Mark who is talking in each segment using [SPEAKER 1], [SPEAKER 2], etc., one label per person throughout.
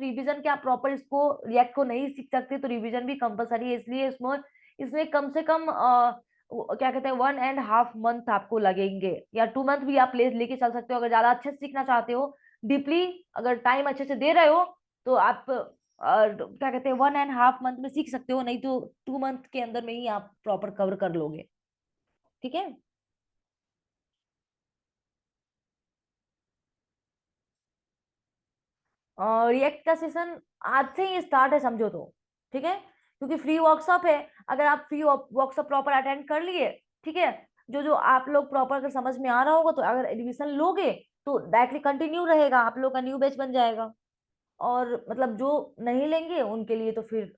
[SPEAKER 1] Revision के आप proper इसको रिएक्ट को नहीं सीख सकते, तो रिवीजन भी कंपलसरी है, इसलिए इसमें इसमें कम से कम क्या कहते हैं 1.5 मंथ आपको लगेंगे, या 2 मंथ भी आप लेके चल सकते हो अगर ज्यादा अच्छे से सीखना चाहते हो डीपली। अगर टाइम अच्छे से दे रहे हो तो आप क्या कहते हैं 1.5 मंथ में सीख सकते हो, नहीं तो 2 मंथ के अंदर में ही आप प्रॉपर कवर कर लोगे। ठीक है। रिएक्ट का सेशन आज से ही स्टार्ट है समझो तो। ठीक है, क्योंकि फ्री वर्कशॉप है। अगर आप फ्री वर्कशॉप प्रॉपर अटेंड कर लिए, ठीक है, जो जो आप लोग प्रॉपर अगर समझ में आ रहा होगा, तो अगर एडमिशन लोगे तो डायरेक्टली कंटिन्यू रहेगा, आप लोग का न्यू बैच बन जाएगा। और मतलब जो नहीं लेंगे उनके लिए तो फिर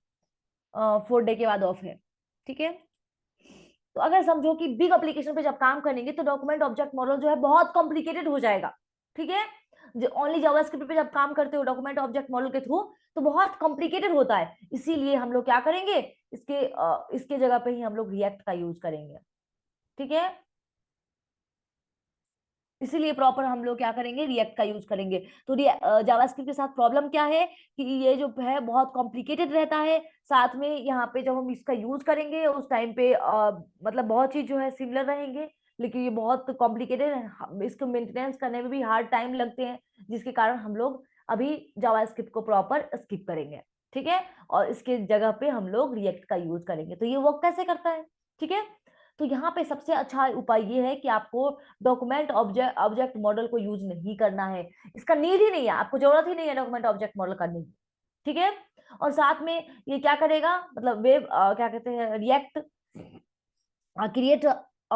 [SPEAKER 1] 4 डे के बाद ऑफ है। ठीक है। तो अगर समझो कि बिग एप्लीकेशन पे जब काम करेंगे तो डॉक्यूमेंट ऑब्जेक्ट मॉडल जो है बहुत कॉम्प्लिकेटेड हो जाएगा। ठीक है, जो ओनली जावास्क्रिप्ट पे जब काम करते हो डॉक्यूमेंट ऑब्जेक्ट मॉडल के थ्रू, तो बहुत कॉम्प्लिकेटेड होता है। इसीलिए हम लोग क्या करेंगे, इसके जगह पे ही हम लोग रिएक्ट का यूज करेंगे। ठीक है, इसीलिए प्रॉपर हम लोग क्या करेंगे, रिएक्ट का यूज करेंगे। तो जावास्क्रिप्ट के साथ प्रॉब्लम क्या है कि ये जो है बहुत कॉम्प्लिकेटेड रहता है। साथ में यहाँ पे जब हम इसका यूज करेंगे उस टाइम पे मतलब बहुत चीज जो है सिमिलर रहेंगे, लेकिन ये बहुत कॉम्प्लिकेटेड है, इसको मेंटेनेंस करने में भी हार्ड टाइम लगते हैं, जिसके कारण हम लोग अभी जावास्क्रिप्ट को प्रॉपर स्किप करेंगे। ठीक है, और इसके जगह पे हम लोग रिएक्ट का यूज करेंगे। तो ये वर्क कैसे करता है, ठीक है। तो यहाँ पे सबसे अच्छा उपाय ये है कि आपको डॉक्यूमेंट ऑब्जेक्ट ऑब्जेक्ट मॉडल को यूज नहीं करना है। इसका नीड ही नहीं है, आपको जरूरत ही नहीं है डॉक्यूमेंट ऑब्जेक्ट मॉडल करने की। ठीक है, और साथ में ये क्या करेगा, मतलब वेब क्या कहते हैं react create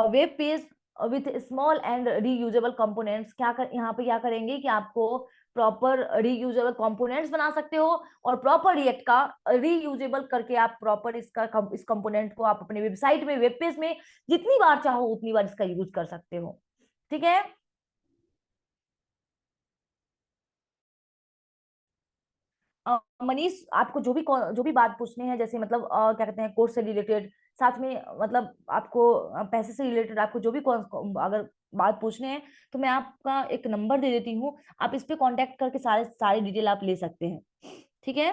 [SPEAKER 1] web page with small and reusable components. यहाँ पे क्या करेंगे कि आपको प्रॉपर रीयूजेबल कंपोनेंट्स बना सकते हो, और प्रॉपर रिएक्ट का रीयूजेबल करके आप प्रॉपर इस कंपोनेंट को आप अपने वेबसाइट में वेब पेज में जितनी बार चाहो उतनी बार इसका यूज कर सकते हो। ठीक है। मनीष, आपको जो भी बात पूछनी है, जैसे मतलब क्या कहते हैं कोर्स से रिलेटेड, साथ में मतलब आपको पैसे से रिलेटेड, आपको जो भी अगर बात पूछने हैं, तो मैं आपका एक नंबर दे देती हूँ, आप इस पे कांटेक्ट करके सारे सारी डिटेल आप ले सकते हैं। ठीक है,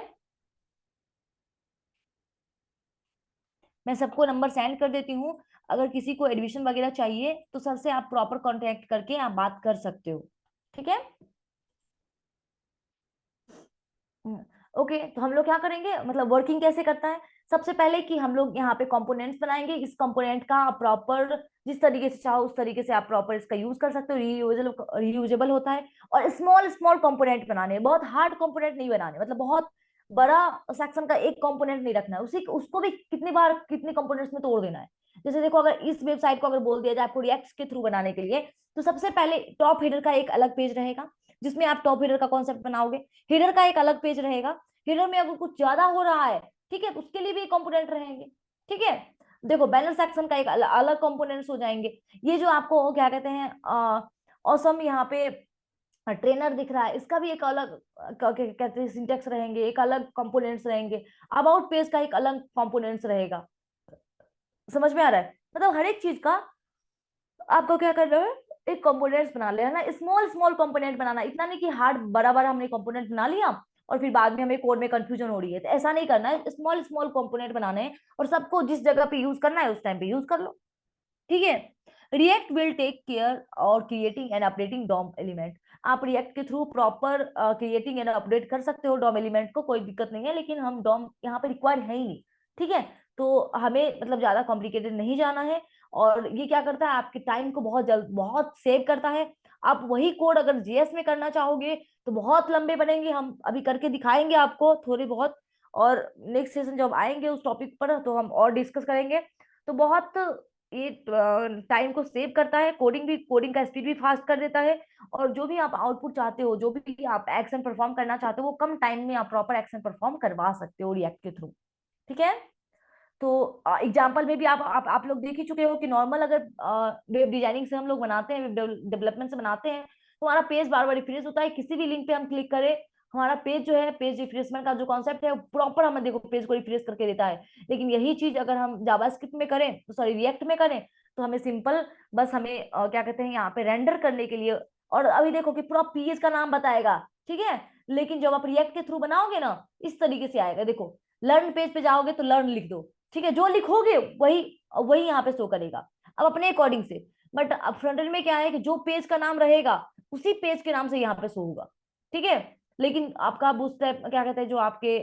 [SPEAKER 1] मैं सबको नंबर सेंड कर देती हूँ। अगर किसी को एडमिशन वगैरह चाहिए तो सर से आप प्रॉपर कांटेक्ट करके आप बात कर सकते हो। ठीक है। ओके, तो हम लोग क्या करेंगे, मतलब वर्किंग कैसे करता है। सबसे पहले कि हम लोग यहाँ पे कंपोनेंट्स बनाएंगे, इस कंपोनेंट का प्रॉपर जिस तरीके से चाहो उस तरीके से आप प्रॉपर इसका यूज कर सकते हो, रीयूजेबल होता है। और स्मॉल स्मॉल कंपोनेंट बनाने हैं, बहुत हार्ड कंपोनेंट नहीं बनाने, मतलब बहुत बड़ा सेक्शन का एक कंपोनेंट नहीं रखना है, उसी उसको भी कितनी बार कितने कंपोनेंट्स में तोड़ देना है। जैसे देखो, अगर इस वेबसाइट को अगर बोल दिया जाए आपको रिएक्ट के थ्रू बनाने के लिए, तो सबसे पहले टॉप हेडर का एक अलग पेज रहेगा, जिसमें आप टॉप हेडर का कॉन्सेप्ट बनाओगे। हेडर का एक अलग पेज रहेगा, हेडर में अगर कुछ ज्यादा हो रहा है, ठीक है, तो उसके लिए भी कंपोनेंट रहेंगे। ठीक है, देखो बैनर सेक्शन का एक अलग कंपोनेंट्स हो जाएंगे। ये जो आपको क्या कहते हैं ऑसम यहाँ पे ट्रेनर दिख रहा है, इसका भी एक अलग कहते हैं सिंटेक्स रहेंगे, एक अलग कंपोनेंट्स रहेंगे। अबाउट पेज का एक अलग कंपोनेंट्स रहेगा। समझ में आ रहा है, मतलब हर एक चीज का आपको क्या करना है, एक कंपोनेंट्स बना लेना, स्मॉल स्मॉल कंपोनेंट बनाना, इतना नहीं कि हार्ड बड़ा बड़ा हमने कंपोनेंट बना लिया और फिर बाद में हमें कोड में कंफ्यूजन हो रही है, तो ऐसा नहीं करना है, स्मॉल स्मॉल कंपोनेंट बनाने हैं, और सबको जिस जगह पे यूज करना है उस टाइम पे यूज कर लो। ठीक है। रिएक्ट विल टेक केयर और creating and updating DOM element. आप रिएक्ट के through proper creating and update कर सकते हो डॉम एलिमेंट को, कोई दिक्कत नहीं है, लेकिन हम डॉम यहाँ पे रिक्वायर है ही नहीं। ठीक है, तो हमें मतलब ज्यादा कॉम्प्लिकेटेड नहीं जाना है। और ये क्या करता है, आपके टाइम को बहुत जल्द बहुत सेव करता है। आप वही कोड अगर जीएस में करना चाहोगे तो बहुत लंबे बनेंगे, हम अभी करके दिखाएंगे आपको थोड़े बहुत, और नेक्स्ट सेशन जब आएंगे उस टॉपिक पर तो हम और डिस्कस करेंगे। तो बहुत ये टाइम को सेव करता है, कोडिंग का स्पीड भी फास्ट कर देता है, और जो भी आप आउटपुट चाहते हो, जो भी आप एक्शन परफॉर्म करना चाहते हो, वो कम टाइम में आप प्रॉपर एक्शन परफॉर्म करवा सकते हो रिएक्ट के थ्रू। ठीक है, तो एग्जाम्पल में भी आप लोग देख ही चुके हो कि नॉर्मल अगर वेब डिजाइनिंग से हम लोग बनाते हैं, वेब डेवलपमेंट से बनाते हैं, तो हमारा पेज बार बार रिफ्रेश होता है, किसी भी लिंक पे हम क्लिक करें, हमारा पेज जो है, पेज रिफ्रेशमेंट का जो कॉन्सेप्ट है प्रॉपर हमें देखो पेज को रिफ्रेश करके देता है। लेकिन यही चीज अगर हम जावास्क्रिप्ट में करें, तो सॉरी रिएक्ट में करें, तो हमें सिंपल बस हमें क्या कहते हैं यहाँ पे रेंडर करने के लिए, और अभी देखो कि पूरा पेज का नाम बताएगा। ठीक है, लेकिन जब आप रिएक्ट के थ्रू बनाओगे ना, इस तरीके से आएगा। देखो लर्न पेज पे जाओगे तो लर्न लिख दो, ठीक है, जो लिखोगे वही वही यहाँ पे शो करेगा, अब अपने अकॉर्डिंग से। बट अब फ्रंट एंड में क्या है कि जो पेज का नाम रहेगा उसी पेज के नाम से यहाँ पे शो होगा, ठीक है। लेकिन आपका बूटस्ट्रैप क्या कहते हैं, जो आपके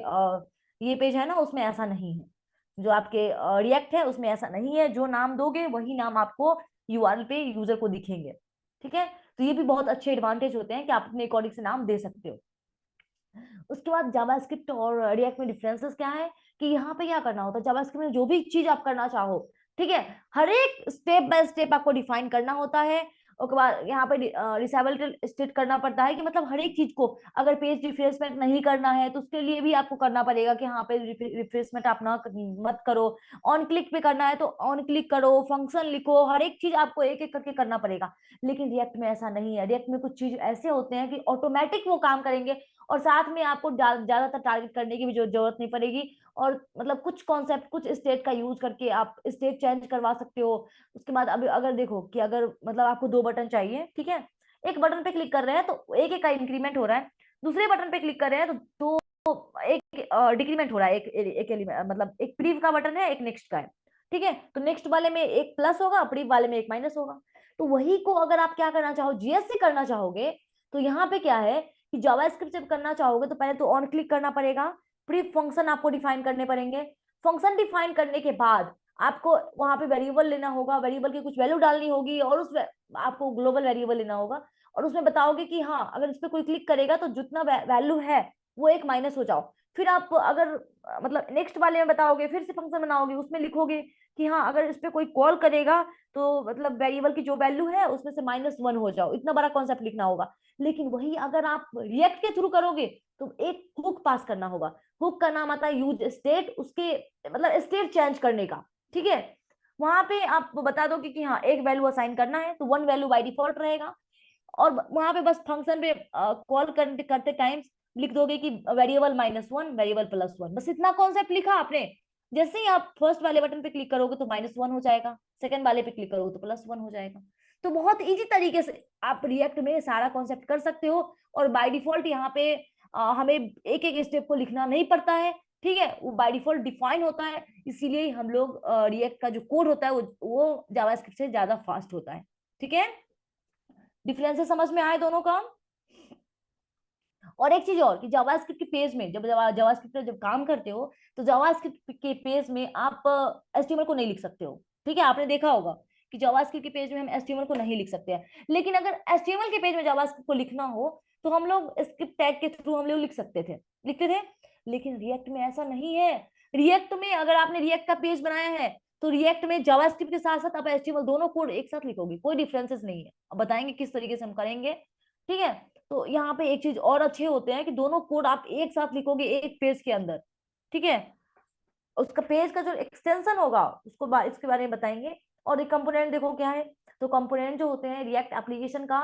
[SPEAKER 1] ये पेज है ना, उसमें ऐसा नहीं है। जो आपके रिएक्ट है उसमें ऐसा नहीं है, जो नाम दोगे वही नाम आपको यूआरएल पे यूजर को दिखेंगे, ठीक है। तो ये भी बहुत अच्छे एडवांटेज होते हैं कि आप अपने अकॉर्डिंग से नाम दे सकते हो। उसके बाद जावास्क्रिप्ट और रिएक्ट में डिफरेंसेस क्या है कि यहाँ पे क्या करना होता है, जावास्क्रिप्ट में जो भी चीज आप करना चाहो, ठीक है, हर एक स्टेप बाय स्टेप आपको डिफाइन करना होता है। उसके बाद यहाँ पे रिसेबल स्टेट करना पड़ता है कि मतलब हर एक चीज को, अगर पेज रिफ्रेशमेंट नहीं करना है तो उसके लिए भी आपको करना पड़ेगा कि हाँ पे रिफ्रेशमेंट आप ना मत करो। ऑन क्लिक पे करना है तो ऑन क्लिक करो, फंक्शन लिखो, हर एक चीज आपको एक एक करके करना पड़ेगा। लेकिन रिएक्ट में ऐसा नहीं है। रिएक्ट में कुछ चीज ऐसे होते हैं कि ऑटोमेटिक वो काम करेंगे, और साथ में आपको ज्यादातर टारगेट करने की भी जरूरत नहीं पड़ेगी। और मतलब कुछ कॉन्सेप्ट, कुछ स्टेट का यूज करके आप स्टेट चेंज करवा सकते हो। उसके बाद अभी अगर देखो कि अगर मतलब आपको 2 बटन चाहिए, ठीक है, एक बटन पे क्लिक कर रहे हैं तो एक एक का इंक्रीमेंट हो रहा है, दूसरे बटन पे क्लिक कर रहे हैं तो एक डिक्रीमेंट हो रहा है, एक एलिमेंट, मतलब एक प्रीव का बटन है, एक नेक्स्ट का है, ठीक है। तो नेक्स्ट वाले में एक प्लस होगा, प्रीव वाले में एक माइनस होगा। तो वही को अगर आप क्या करना चाहो, जीएस से करना चाहोगे, तो यहाँ पे क्या है कि जावास्क्रिप्ट जब करना चाहोगे तो पहले तो ऑन क्लिक करना पड़ेगा, प्रीव फंक्शन आपको डिफाइन करने पड़ेंगे। फंक्शन डिफाइन करने के बाद आपको वहां पे वेरिएबल लेना होगा, वेरिएबल की कुछ वैल्यू डालनी होगी, और उस आपको ग्लोबल वेरिएबल लेना होगा, और उसमें बताओगे कि हाँ अगर इस पे कोई क्लिक करेगा तो जितना वैल्यू है वो एक माइनस हो जाओ। फिर आप अगर मतलब नेक्स्ट वाले में बताओगे, फिर से फंक्शन बनाओगे, उसमें लिखोगे कि हाँ अगर इस पे कोई कॉल करेगा तो मतलब वेरिएबल की जो वैल्यू है उसमें से -1 हो जाओ, इतना बड़ा कॉन्सेप्ट लिखना होगा। लेकिन वही अगर आप रिएक्ट के थ्रू करोगे तो एक हुक पास करना होगा। हुक का नाम आता है यूज स्टेट, उसके मतलब स्टेट चेंज करने का, ठीक है। वहां पे आप बता दो कि हाँ एक वैल्यू असाइन करना है तो 1 वैल्यू बाय डिफॉल्ट रहेगा, और वहां पे बस फंक्शन पे कॉल करते टाइम लिख दोगे कि वेरिएबल -1 वेरिएबल +1, बस इतना कॉन्सेप्ट लिखा आपने। जैसे ही आप फर्स्ट वाले बटन पे क्लिक करोगे तो -1 हो जाएगा, सेकंड वाले पे क्लिक करोगे तो +1 हो जाएगा। तो बहुत इजी तरीके से आप रिएक्ट में सारा कॉन्सेप्ट कर सकते हो, और बाय डिफॉल्ट यहाँ पे हमें एक एक स्टेप को लिखना नहीं पड़ता है, ठीक है, वो बाय डिफॉल्ट डिफाइन होता है। इसीलिए हम लोग रिएक्ट का जो कोड होता है वो जावास्क्रिप्ट से ज्यादा फास्ट होता है, ठीक है। डिफरेंसेस समझ में आए दोनों का। और एक चीज और कि जावास्क्रिप्ट के पेज में जब जावास्क्रिप्ट पे जब काम करते हो तो जावास्क्रिप्ट के पेज में आप एचटीएमएल को नहीं लिख सकते हो, ठीक है। आपने देखा होगा कि जावास्क्रिप्ट के पेज में हम एचटीएमएल को नहीं लिख सकते हैं, लेकिन अगर एचटीएमएल के पेज में जावास्क्रिप्ट को लिखना हो तो हम लोग स्क्रिप्ट टैग के थ्रू हम लोग लिखते थे। लेकिन रिएक्ट में ऐसा नहीं है। रिएक्ट में अगर आपने रिएक्ट का पेज बनाया है तो रिएक्ट में जावास्क्रिप्ट के साथ साथ आप एचटीएमएल दोनों कोड एक साथ लिखोगे, कोई डिफरेंसेस नहीं है। अब बताएंगे किस तरीके से हम करेंगे, ठीक है। तो यहाँ पे एक चीज और अच्छे होते हैं कि दोनों कोड आप एक साथ लिखोगे एक पेज के अंदर, ठीक है। उसका पेज का जो एक्सटेंशन होगा उसको इसके बारे में बताएंगे। और एक कंपोनेंट देखो क्या है, तो कंपोनेंट जो होते हैं रिएक्ट एप्लीकेशन का,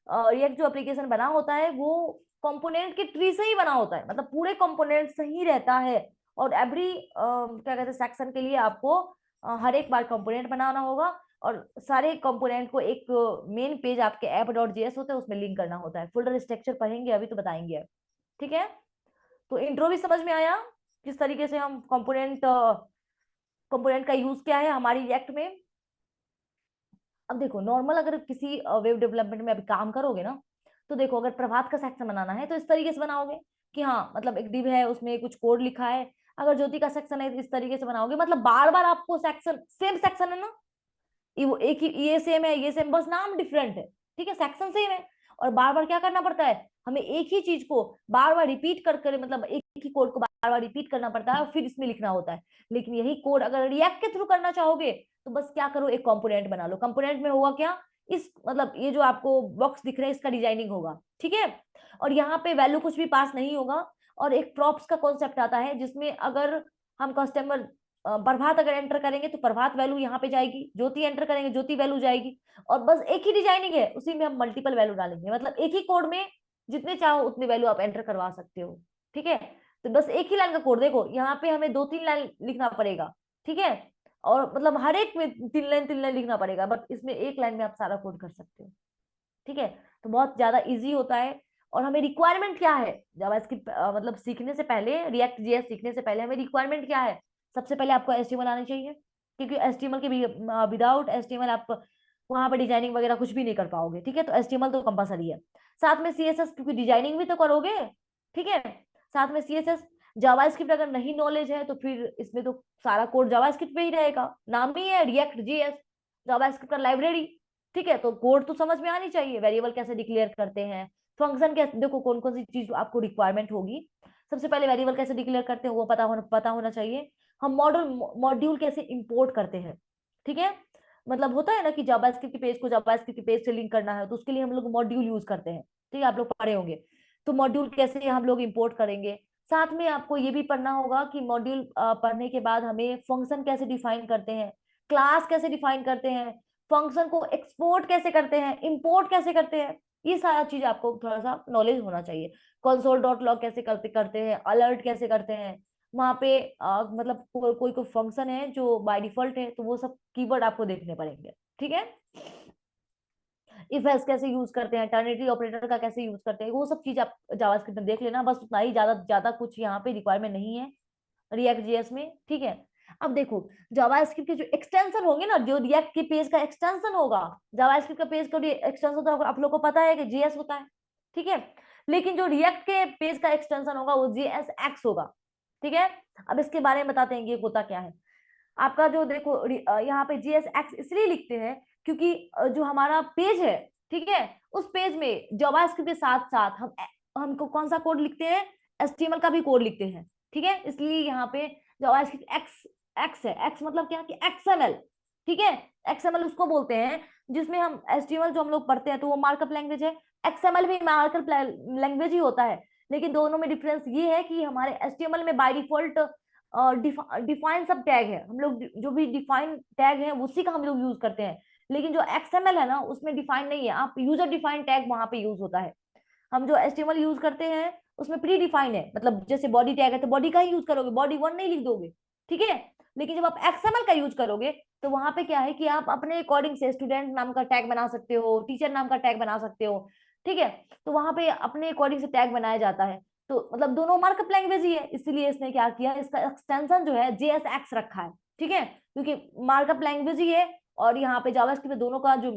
[SPEAKER 1] रिएक्ट जो एप्लीकेशन बना होता है वो कंपोनेंट के ट्री से ही बना होता है, मतलब पूरे कंपोनेंट से ही रहता है। और एवरी क्या कहते हैं सेक्शन के लिए आपको हर एक बार कंपोनेंट बनाना होगा, और सारे कंपोनेंट को एक मेन पेज आपके app.js होता है उसमें लिंक करना होता है। फोल्डर स्ट्रक्चर पढ़ेंगे अभी तो बताएंगे अब, ठीक है। तो इंट्रो भी समझ में आया किस तरीके से हम कंपोनेंट का यूज क्या है हमारी रिएक्ट में। अब देखो नॉर्मल अगर किसी वेब डेवलपमेंट में अभी काम करोगे ना, तो देखो अगर प्रभात का सेक्शन बनाना है तो इस तरीके से बनाओगे कि हाँ मतलब एक डिव है उसमें कुछ कोड लिखा है। अगर ज्योति का सेक्शन है तो इस तरीके से बनाओगे, मतलब बार बार आपको सेक्शन, सेम सेक्शन है ना, वो एक ही, ये सेम है ये सेम, बस नाम डिफरेंट है, ठीक है, सेक्शन सेम है। और बार बार क्या करना पड़ता है, हमें एक ही चीज को बार बार रिपीट कर कर मतलब एक ही कोड को बार बार रिपीट करना पड़ता है और फिर इसमें लिखना होता है। लेकिन यही कोड अगर रिएक्ट के थ्रू करना चाहोगे तो बस क्या करो, एक कंपोनेंट बना लो। कंपोनेंट में होगा क्या, इस मतलब ये जो आपको बॉक्स दिख रहा है इसका डिजाइनिंग होगा, ठीक है। और यहाँ पे वैल्यू कुछ भी पास नहीं होगा। और एक प्रॉप्स का कॉन्सेप्ट आता है जिसमें अगर हम कस्टमर प्रभात अगर एंटर करेंगे तो प्रभात वैल्यू यहाँ पे जाएगी, ज्योति एंटर करेंगे ज्योति वैल्यू जाएगी। और बस एक ही डिजाइनिंग है, उसी में हम मल्टीपल वैल्यू डालेंगे, मतलब एक ही कोड में जितने चाहो उतने वैल्यू आप एंटर करवा सकते हो, ठीक है। तो बस एक ही लाइन का कोड, देखो यहाँ पे हमें 2-3 लाइन लिखना पड़ेगा, ठीक है। और मतलब हर एक में 3 लाइन लिखना पड़ेगा, बट इसमें एक लाइन में आप सारा कोड कर सकते हो, ठीक है। तो बहुत ज्यादा इजी होता है। और हमें रिक्वायरमेंट क्या है जावास्क्रिप्ट मतलब सीखने से पहले, रिएक्ट जेएस सीखने से पहले हमें रिक्वायरमेंट क्या है? सबसे पहले आपको एचटीएमएल आनी चाहिए, क्योंकि एचटीएमएल के विदाउट एचटीएमएल आप वहां पर डिजाइनिंग वगैरह कुछ भी नहीं कर पाओगे, ठीक है? तो एचटीएमएल तो कंपलसरी है। साथ में सीएसएस, क्योंकि डिजाइनिंग भी तो करोगे, ठीक है? साथ में सीएसएस। जावास्क्रिप्ट अगर नहीं नॉलेज है तो फिर इसमें तो सारा कोड जावास्क्रिप्ट पे ही रहेगा, नाम ही है रिएक्ट जेएस, जावास्क्रिप्ट का लाइब्रेरी, ठीक है? तो कोड तो समझ में आनी चाहिए, वेरिएबल कैसे डिक्लेयर करते हैं, फंक्शन कैसे, देखो कौन कौन सी चीज आपको रिक्वायरमेंट होगी। सबसे पहले वेरिएबल कैसे डिक्लेयर करते हैं वो पता होना चाहिए। हम मॉड्यूल कैसे इंपोर्ट करते हैं, ठीक है? मतलब होता है ना कि जावास्क्रिप्ट के पेज को जावास्क्रिप्ट के पेज से लिंक करना है, तो उसके लिए हम लोग मॉड्यूल यूज करते हैं, ठीक है? आप लोग पढ़े होंगे। तो मॉड्यूल कैसे हम लोग इंपोर्ट करेंगे। साथ में आपको ये भी पढ़ना होगा कि मॉड्यूल पढ़ने के बाद हमें फंक्शन कैसे डिफाइन करते हैं, क्लास कैसे डिफाइन करते हैं, फंक्शन को एक्सपोर्ट कैसे करते हैं, इंपोर्ट कैसे करते हैं, ये सारा चीज आपको थोड़ा सा नॉलेज होना चाहिए। कंसोल डॉट लॉग कैसे करते हैं, अलर्ट कैसे करते हैं, वहां पे मतलब कोई कोई फंक्शन है जो बाय डिफॉल्ट है, तो वो सब कीवर्ड आपको देखने पड़ेंगे, ठीक है? इफ एल्स कैसे यूज करते हैं, टर्निटी ऑपरेटर का कैसे यूज करते हैं, वो सब चीज आप जावास्क्रिप्ट में देख लेना, बस उतना ही, ज्यादा ज्यादा कुछ यहाँ पे रिक्वायरमेंट नहीं है रिएक्ट जेएस में, ठीक है? अब देखो जावास्क्रिप्ट के जो एक्सटेंशन होंगे ना, जो रिएक्ट के पेज का एक्सटेंशन होगा, जावास्क्रिप्ट का पेज का एक्सटेंशन होता है, आप लोग को पता है कि जेएस होता है, ठीक है? लेकिन जो रिएक्ट के पेज का एक्सटेंशन होगा वो जेएस एक्स होगा, ठीक है? अब इसके बारे में बताते हैं ये होता क्या है। आपका जो देखो यहाँ पे जीएस एक्स इसलिए लिखते हैं क्योंकि जो हमारा पेज है, ठीक है, उस पेज में जावास्क्रिप्ट के साथ साथ हमको कौन सा कोड लिखते हैं, एचटीएमएल का भी कोड लिखते हैं, ठीक है? इसलिए यहाँ पे जावास्क्रिप्ट एक्स एक्स है। एक्स मतलब क्या कि एक्सएमएल, ठीक है? एक्सएमएल उसको बोलते हैं जिसमें हम एचटीएमएल जो हम लोग पढ़ते हैं तो वो मार्कअप लैंग्वेज है, एक्सएमएल भी मार्कअप लैंग्वेज ही होता है। लेकिन दोनों में डिफरेंस ये है कि हमारे एचटीएमएल में बाय डिफॉल्ट डिफाइन सब टैग है, हम लोग जो भी डिफाइन टैग है उसी का हम लोग यूज करते हैं। लेकिन जो एक्सएमएल है ना उसमें डिफाइन नहीं है, आप यूजर डिफाइन टैग वहां पे यूज होता है। हम जो एचटीएमएल यूज करते हैं उसमें प्री डिफाइन है, मतलब जैसे बॉडी टैग है तो बॉडी का ही यूज करोगे, बॉडी वन नहीं लिख दोगे, ठीक है? लेकिन जब आप एक्सएमएल का यूज करोगे तो वहां पे क्या है कि आप अपने अकॉर्डिंग से स्टूडेंट नाम का टैग बना सकते हो, टीचर नाम का टैग बना सकते हो, ठीक है? तो वहां पे अपने अकॉर्डिंग से टैग बनाया जाता है। तो मतलब दोनों मार्कअप लैंग्वेज ही है, इसलिए इसने क्या किया, इसका एक्सटेंशन जो है जेएसएक्स रखा है, ठीक है? क्योंकि मार्कअप लैंग्वेज ही है और यहाँ पे जावास्क्रिप्ट दोनों का जो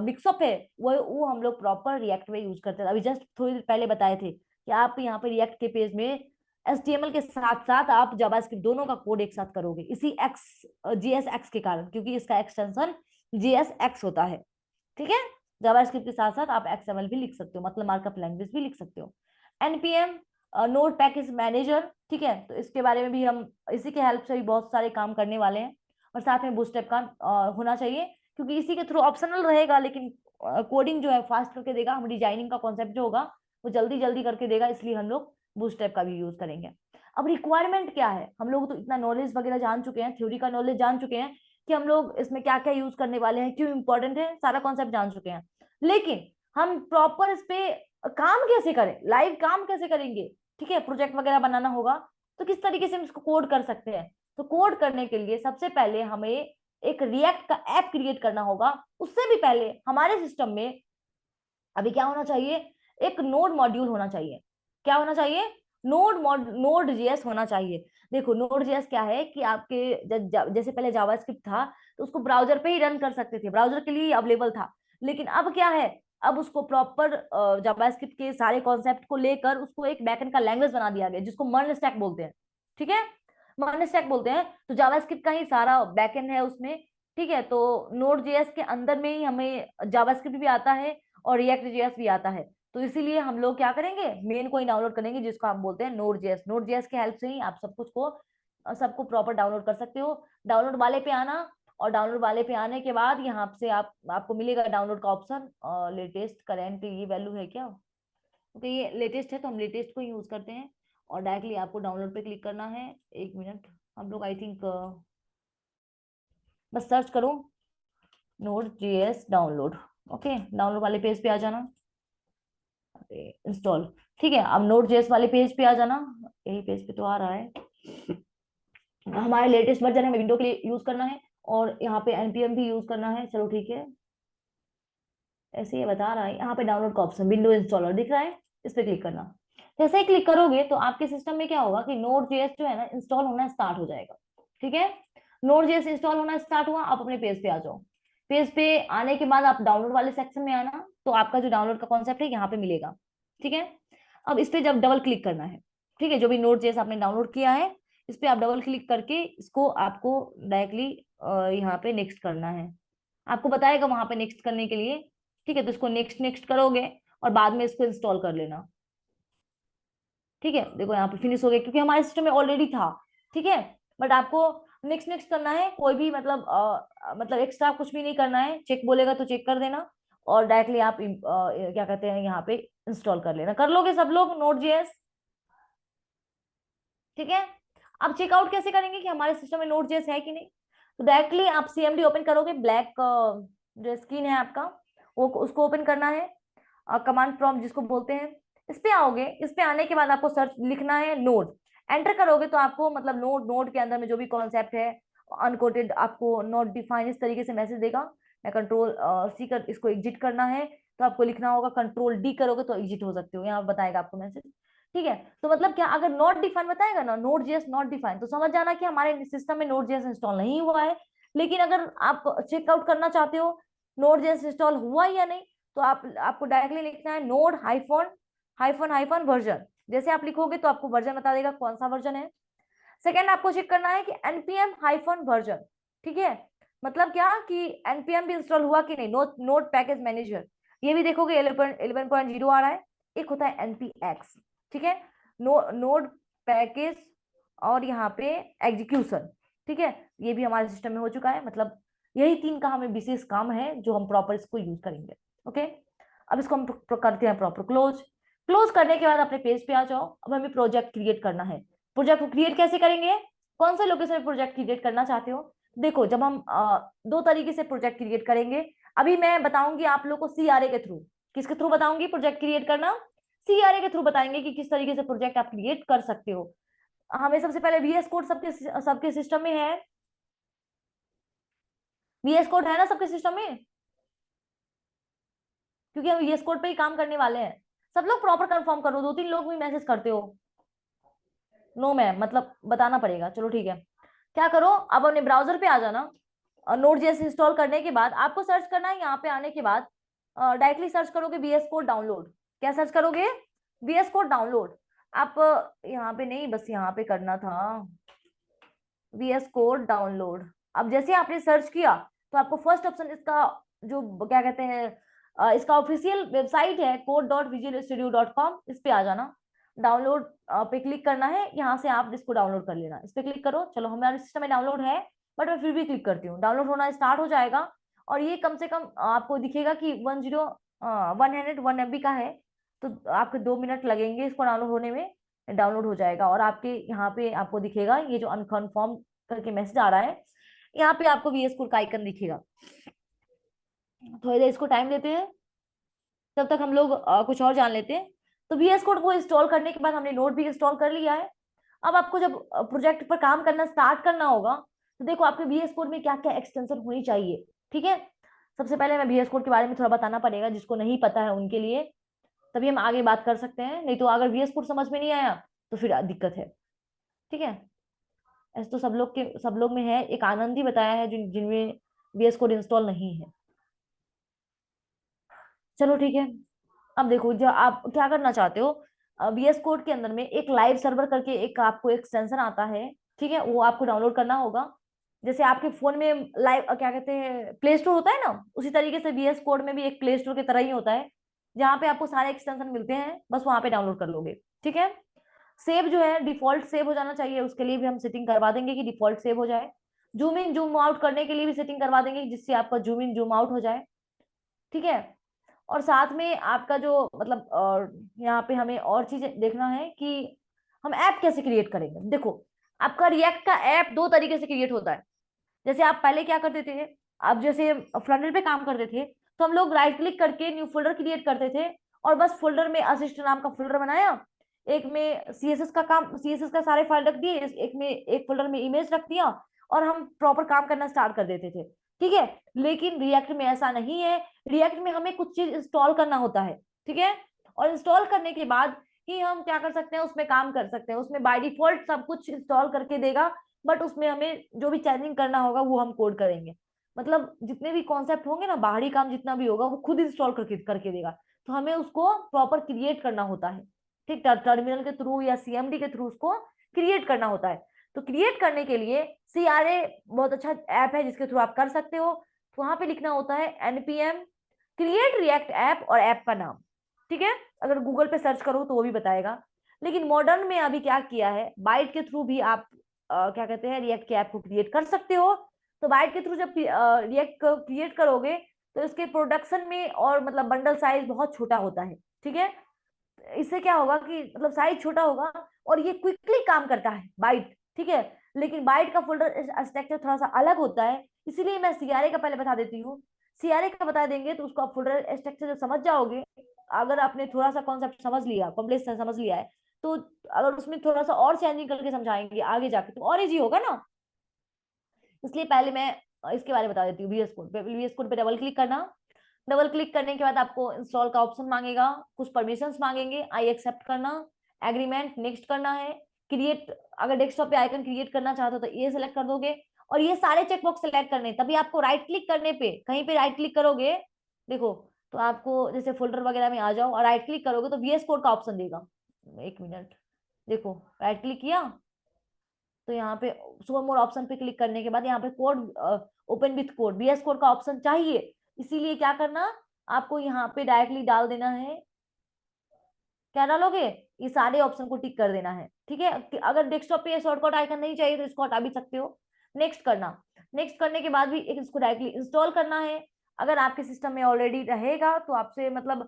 [SPEAKER 1] मिक्सअप है वो हम लोग प्रॉपर रिएक्ट में यूज करते हैं। अभी जस्ट थोड़ी देर पहले बताए थे कि आप यहाँ पे रिएक्ट के पेज में एचटीएमएल के साथ साथ आप जावास्क्रिप्ट दोनों का कोड एक साथ करोगे, इसी एक्स जेएसएक्स के कारण, क्योंकि इसका एक्सटेंशन जेएसएक्स होता है, ठीक है? जावास्क्रिप्ट के साथ साथ आप एक्सएमएल भी लिख सकते हो, मतलब मार्कअप लैंग्वेज भी लिख सकते हो। एनपीएम नोड पैकेज मैनेजर, ठीक है? तो इसके बारे में भी हम इसी के हेल्प से भी बहुत सारे काम करने वाले हैं। और साथ में बूटस्ट्रैप का होना चाहिए, क्योंकि इसी के थ्रू ऑप्शनल रहेगा, लेकिन कोडिंग जो है फास्ट करके देगा, हम डिजाइनिंग का कॉन्सेप्ट जो होगा वो जल्दी जल्दी करके देगा, इसलिए हम लोग बूटस्ट्रैप का भी यूज करेंगे। अब रिक्वायरमेंट क्या है, हम लोग तो इतना नॉलेज वगैरह जान चुके हैं, थ्योरी का नॉलेज जान चुके हैं कि हम लोग इसमें क्या क्या यूज करने वाले हैं, क्यों इंपॉर्टेंट है, सारा कॉन्सेप्ट जान चुके हैं। लेकिन हम प्रॉपर इस पे काम कैसे करें, लाइव काम कैसे करेंगे, ठीक है? प्रोजेक्ट वगैरह बनाना होगा तो किस तरीके से हम इसको कोड कर सकते हैं। तो कोड करने के लिए सबसे पहले हमें एक रिएक्ट का ऐप क्रिएट करना होगा। उससे भी पहले हमारे सिस्टम में अभी क्या होना चाहिए, एक नोड मॉड्यूल होना चाहिए। क्या होना चाहिए? नोड जेएस होना चाहिए। देखो नोड जेएस क्या है कि आपके जैसे पहले जावास्क्रिप्ट था तो उसको ब्राउजर पे ही रन कर सकते थे, ब्राउजर के लिए अवेलेबल था। लेकिन अब क्या है, अब उसको प्रॉपर जावास्क्रिप्ट के सारे कॉन्सेप्ट को लेकर उसको एक बैकएंड का लैंग्वेज बना दिया गया जिसको मर्न स्टैक बोलते हैं, ठीक है? मर्न स्टैक बोलते हैं, तो जावास्क्रिप्ट का ही सारा बैकएंड है उसमें, ठीक है? तो नोड जेएस के अंदर में ही हमें जावास्क्रिप्ट भी आता है और रिएक्ट जेएस भी आता है। तो इसीलिए हम लोग क्या करेंगे, मेन को ही डाउनलोड करेंगे जिसको हम बोलते हैं नोड जेएस। नोड जेएस के हेल्प से ही आप सब कुछ को सबको प्रॉपर डाउनलोड कर सकते हो। डाउनलोड वाले पे आना, और डाउनलोड वाले पे आने के बाद यहाँ से आपको मिलेगा डाउनलोड का ऑप्शन, लेटेस्ट करेंट ये वैल्यू है क्या, क्योंकि ये लेटेस्ट है तो हम लेटेस्ट को यूज करते हैं। और डायरेक्टली आपको डाउनलोड पे क्लिक करना है। एक मिनट, हम लोग आई थिंक बस सर्च करो node JS download, okay? Download वाले पेज पे आ जाना, इंस्टॉल, ठीक है? अब नोड जेएस वाले पेज पे आ जाना, यही पेज पे तो आ रहा है। हमारे लेटेस्ट वर्जन है, विंडो के लिए यूज करना है और यहाँ पे एनपीएम भी यूज करना है, चलो ठीक है, ऐसे ही बता रहा है। यहाँ पे डाउनलोड का ऑप्शन विंडो इंस्टॉलर दिख रहा है, इस पे क्लिक करना। जैसे ही क्लिक करोगे तो आपके सिस्टम में क्या होगा कि Node.js जो है ना इंस्टॉल होना स्टार्ट हो जाएगा। ठीक है, Node.js इंस्टॉल होना स्टार्ट हुआ, आप अपने पेज पे आ जाओ। पेज पे आने के बाद आप डाउनलोड वाले सेक्शन में आना, तो आपका जो डाउनलोड का कॉन्सेप्ट है यहाँ पे मिलेगा। ठीक है, अब इस पे जब डबल क्लिक करना है, ठीक है, जो भी Node.js आपने डाउनलोड किया है इस पे आप डबल क्लिक करके इसको आपको डायरेक्टली यहाँ पे नेक्स्ट करना है। आपको बताएगा वहां पे नेक्स्ट करने के लिए। ठीक है, तो इसको नेक्स्ट नेक्स्ट करोगे और बाद में इसको इंस्टॉल कर लेना। ठीक है, देखो यहाँ पे फिनिश हो गया क्योंकि हमारे सिस्टम में ऑलरेडी था। ठीक है, बट आपको नेक्स्ट नेक्स्ट करना है, कोई भी मतलब एक्स्ट्रा कुछ भी नहीं करना है। चेक बोलेगा तो चेक कर देना और डायरेक्टली आप क्या कहते हैं यहाँ पे इंस्टॉल कर लेना। कर लोगे सब लोग Node.js? ठीक है, अब चेकआउट कैसे करेंगे कि हमारे सिस्टम में Node.js है कि नहीं। तो डायरेक्टली आप CMD ओपन करोगे, ब्लैक जो स्क्रीन है आपका वो उसको ओपन करना है, कमांड प्रॉम्प्ट जिसको बोलते हैं। इस पे आओगे, इस पे आने के बाद आपको सर्च लिखना है नोड। एंटर करोगे तो आपको मतलब नोड नोड के अंदर में जो भी कॉन्सेप्ट है अनकोटेड, आपको नॉट डिफाइन इस तरीके से मैसेज देगा। मैं कंट्रोल सी कर इसको एग्जिट करना है तो आपको लिखना होगा, कंट्रोल डी करोगे तो एग्जिट हो सकते हो, यहाँ बताएगा आपको मैसेज। ठीक है, तो मतलब क्या, अगर नॉट डिफाइन बताएगा ना Node.js नॉट डिफाइन, तो समझ जाना कि हमारे सिस्टम में Node.js इंस्टॉल नहीं हुआ है। लेकिन अगर आप चेकआउट करना चाहते हो Node.js इंस्टॉल हुआ या नहीं, तो आपको डायरेक्टली लिखना है node hyphen hyphen hyphen version. जैसे आप लिखोगे तो आपको वर्जन बता देगा कौन सा वर्जन है। सेकेंड आपको चेक करना है कि npm हाइफन वर्जन। ठीक है, मतलब क्या कि npm भी इंस्टॉल हुआ कि नहीं, नोड पैकेज मैनेजर ये भी देखोगे 11.0 आ रहा है। एक होता है npx, ठीक है, नोड पैकेज, और यहाँ पे एग्जीक्यूशन। ठीक है, ये भी हमारे सिस्टम में हो चुका है। मतलब यही 3 का हमें विशेष काम है जो हम प्रॉपर इसको यूज करेंगे। ओके, अब इसको हम करते हैं प्रॉपर क्लोज। क्लोज करने के बाद अपने पेज पे आ जाओ। अब हमें प्रोजेक्ट क्रिएट करना है। प्रोजेक्ट को क्रिएट कैसे करेंगे, कौन से लोकेशन में प्रोजेक्ट क्रिएट करना चाहते हो। देखो, जब हम 2 तरीके से प्रोजेक्ट क्रिएट करेंगे। अभी मैं बताऊंगी आप लोग को CRA के थ्रू। किसके थ्रू बताऊंगी प्रोजेक्ट क्रिएट करना, CRA के थ्रू बताएंगे कि किस तरीके से प्रोजेक्ट आप क्रिएट कर सकते हो। हमें सबसे पहले VS कोड सबके सबके सिस्टम में है। VS कोड है ना सबके सिस्टम में, क्योंकि हम VS कोड पे ही काम करने वाले हैं। सब लोग प्रॉपर कंफर्म करो, 2-3 लोग भी मैसेज करते हो नो मैम, मतलब बताना पड़ेगा। चलो ठीक है, क्या करो, अब अपने ब्राउजर पे आ जाना। और Node.js इंस्टॉल करने के बाद आपको सर्च करना है, यहाँ पे आने के बाद डायरेक्टली सर्च करोगे VS कोड डाउनलोड। क्या सर्च करोगे, VS कोड डाउनलोड। आप यहाँ पे नहीं, बस यहाँ पे करना था VS कोड डाउनलोड। अब जैसे आपने सर्च किया तो आपको फर्स्ट ऑप्शन इसका जो क्या कहते हैं इसका ऑफिशियल वेबसाइट है code.visualstudio.com, इस पे आ जाना। डाउनलोड पे क्लिक करना है, यहाँ से आप इसको डाउनलोड कर लेना। इस पे क्लिक करो। चलो हमारे सिस्टम में डाउनलोड है, बट मैं फिर भी क्लिक करती हूँ, डाउनलोड होना स्टार्ट हो जाएगा। और ये कम से कम आपको दिखेगा कि 101 MB का है। तो आपके 2 मिनट लगेंगे इसको डाउनलोड होने में, डाउनलोड हो जाएगा। और आपके यहाँ पे आपको दिखेगा ये जो अनकन्फर्म करके मैसेज आ रहा है, यहाँ पे आपको VS कोड का आइकन दिखेगा। थोड़ी देर इसको टाइम देते हैं, तब तक हम लोग कुछ और जान लेते हैं। तो VS कोड को इंस्टॉल करने के बाद हमने नोड भी इंस्टॉल कर लिया है। अब आपको जब प्रोजेक्ट पर काम करना स्टार्ट करना होगा, तो देखो आपके VS कोड में क्या क्या एक्सटेंशन होनी चाहिए। ठीक है, सबसे पहले मैं VS कोड के बारे में थोड़ा बताना पड़ेगा, जिसको नहीं पता है उनके लिए, तभी हम आगे बात कर सकते हैं। नहीं तो अगर VS कोड समझ में नहीं आया तो फिर दिक्कत है। ठीक है, ऐसे तो सब लोग में है, एक आनंद ही बताया है जिनमें VS कोड इंस्टॉल नहीं है। चलो ठीक है, अब देखो जो आप क्या करना चाहते हो, VS कोड के अंदर में एक लाइव सर्वर करके एक आपको एक्सटेंशन आता है। ठीक है, वो आपको डाउनलोड करना होगा। जैसे आपके फोन में लाइव क्या कहते हैं प्ले स्टोर होता है ना, उसी तरीके से VS कोड में भी एक प्ले स्टोर की तरह ही होता है, जहाँ पे आपको सारे एक्सटेंशन मिलते हैं, बस वहां पे डाउनलोड कर लोगे। ठीक है, सेव जो है डिफॉल्ट सेव हो जाना चाहिए, उसके लिए भी हम सेटिंग करवा देंगे कि डिफॉल्ट सेव हो जाए। जूम इन जूम आउट करने के लिए भी सेटिंग करवा देंगे जिससे आपका जूम इन जूम आउट हो जाए। ठीक है, और साथ में आपका जो मतलब यहाँ पे हमें और चीजें देखना है कि हम ऐप कैसे क्रिएट करेंगे। देखो, आपका रिएक्ट का ऐप 2 तरीके से क्रिएट होता है। जैसे आप पहले क्या करते थे, आप जैसे फ्रंट एंड पे काम करते थे तो हम लोग राइट क्लिक करके न्यू फोल्डर क्रिएट करते थे, और बस फोल्डर में असिस्ट नाम का फोल्डर बनाया, एक में CSS का सारे फाइल रख दिए, एक में एक फोल्डर में इमेज रख दिया, और हम प्रॉपर काम करना स्टार्ट कर देते थे। ठीक है, लेकिन रिएक्ट में ऐसा नहीं है। रिएक्ट में हमें कुछ चीज इंस्टॉल करना होता है। ठीक है, और इंस्टॉल करने के बाद ही हम क्या कर सकते हैं, उसमें काम कर सकते हैं। उसमें बाय डिफॉल्ट सब कुछ इंस्टॉल करके देगा, बट उसमें हमें जो भी चेंजिंग करना होगा वो हम कोड करेंगे। मतलब जितने भी कॉन्सेप्ट होंगे ना, बाहरी काम जितना भी होगा वो खुद इंस्टॉल करके करके देगा। तो हमें उसको प्रॉपर क्रिएट करना होता है, ठीक, टर्मिनल के थ्रू या सीएमडी के थ्रू उसको क्रिएट करना होता है। तो क्रिएट करने के लिए CRA बहुत अच्छा ऐप है जिसके थ्रू आप कर सकते हो। तो वहां पे लिखना होता है npm क्रिएट रिएक्ट ऐप और ऐप का नाम, ठीक है। अगर गूगल पे सर्च करो तो वो भी बताएगा। लेकिन मॉडर्न में अभी क्या किया है, बाइट के थ्रू भी आप क्या कहते हैं, रिएक्ट के ऐप को क्रिएट कर सकते हो। तो बाइट के थ्रू जब रिएक्ट को क्रिएट करोगे तो इसके प्रोडक्शन में और मतलब बंडल साइज बहुत छोटा होता है, ठीक है। इससे क्या होगा कि मतलब साइज छोटा होगा और ये क्विकली काम करता है बाइट, ठीक है। लेकिन बाइट का फोल्डर स्ट्रक्चर थोड़ा सा अलग होता है, इसीलिए मैं सीआरए का पहले बता देती हूँ। सीआरए का बता देंगे तो उसको आप फोल्डर स्ट्रक्चर जब समझ जाओगे, अगर आपने थोड़ा सा कॉन्सेप्ट समझ लिया, कॉम्प्लेक्स समझ लिया है, तो अगर उसमें थोड़ा सा और चेंजिंग करके समझाएंगे आगे जाके तो और इजी होगा ना। इसलिए पहले मैं इसके बारे में बता देती हूँ। VS कोड पे डबल क्लिक करना। डबल क्लिक करने के बाद आपको इंस्टॉल का ऑप्शन मांगेगा, कुछ परमिशंस मांगेंगे, आई एक्सेप्ट करना, एग्रीमेंट नेक्स्ट करना है, क्रिएट, अगर डेस्कटॉप पे आइकन क्रिएट करना चाहते हो तो ये सिलेक्ट कर दोगे। और ये सारे चेकबॉक्स सिलेक्ट करने, तभी आपको राइट क्लिक करने पे, कहीं पे राइट क्लिक करोगे, देखो, तो आपको जैसे फोल्डर वगैरह में आ जाओ और राइट क्लिक करोगे तो VS कोड का ऑप्शन देगा। एक मिनट, देखो, राइट क्लिक किया तो यहाँ पे सुपर मोड ऑप्शन पे क्लिक करने के बाद यहाँ पे code, open with code, VS code का ऑप्शन चाहिए। इसीलिए क्या करना, आपको यहाँ पे डायरेक्टली डाल देना है। क्या डालोगे, ये सारे ऑप्शन को टिक कर देना है, ठीक है। अगर डेस्कटॉप पे ये शॉर्टकट आइकन नहीं चाहिए तो इसको हटा भी सकते हो। नेक्स्ट करना। नेक्स्ट करने के बाद भी एक इसको डायरेक्टली इंस्टॉल करना है। अगर आपके सिस्टम में ऑलरेडी रहेगा तो आपसे मतलब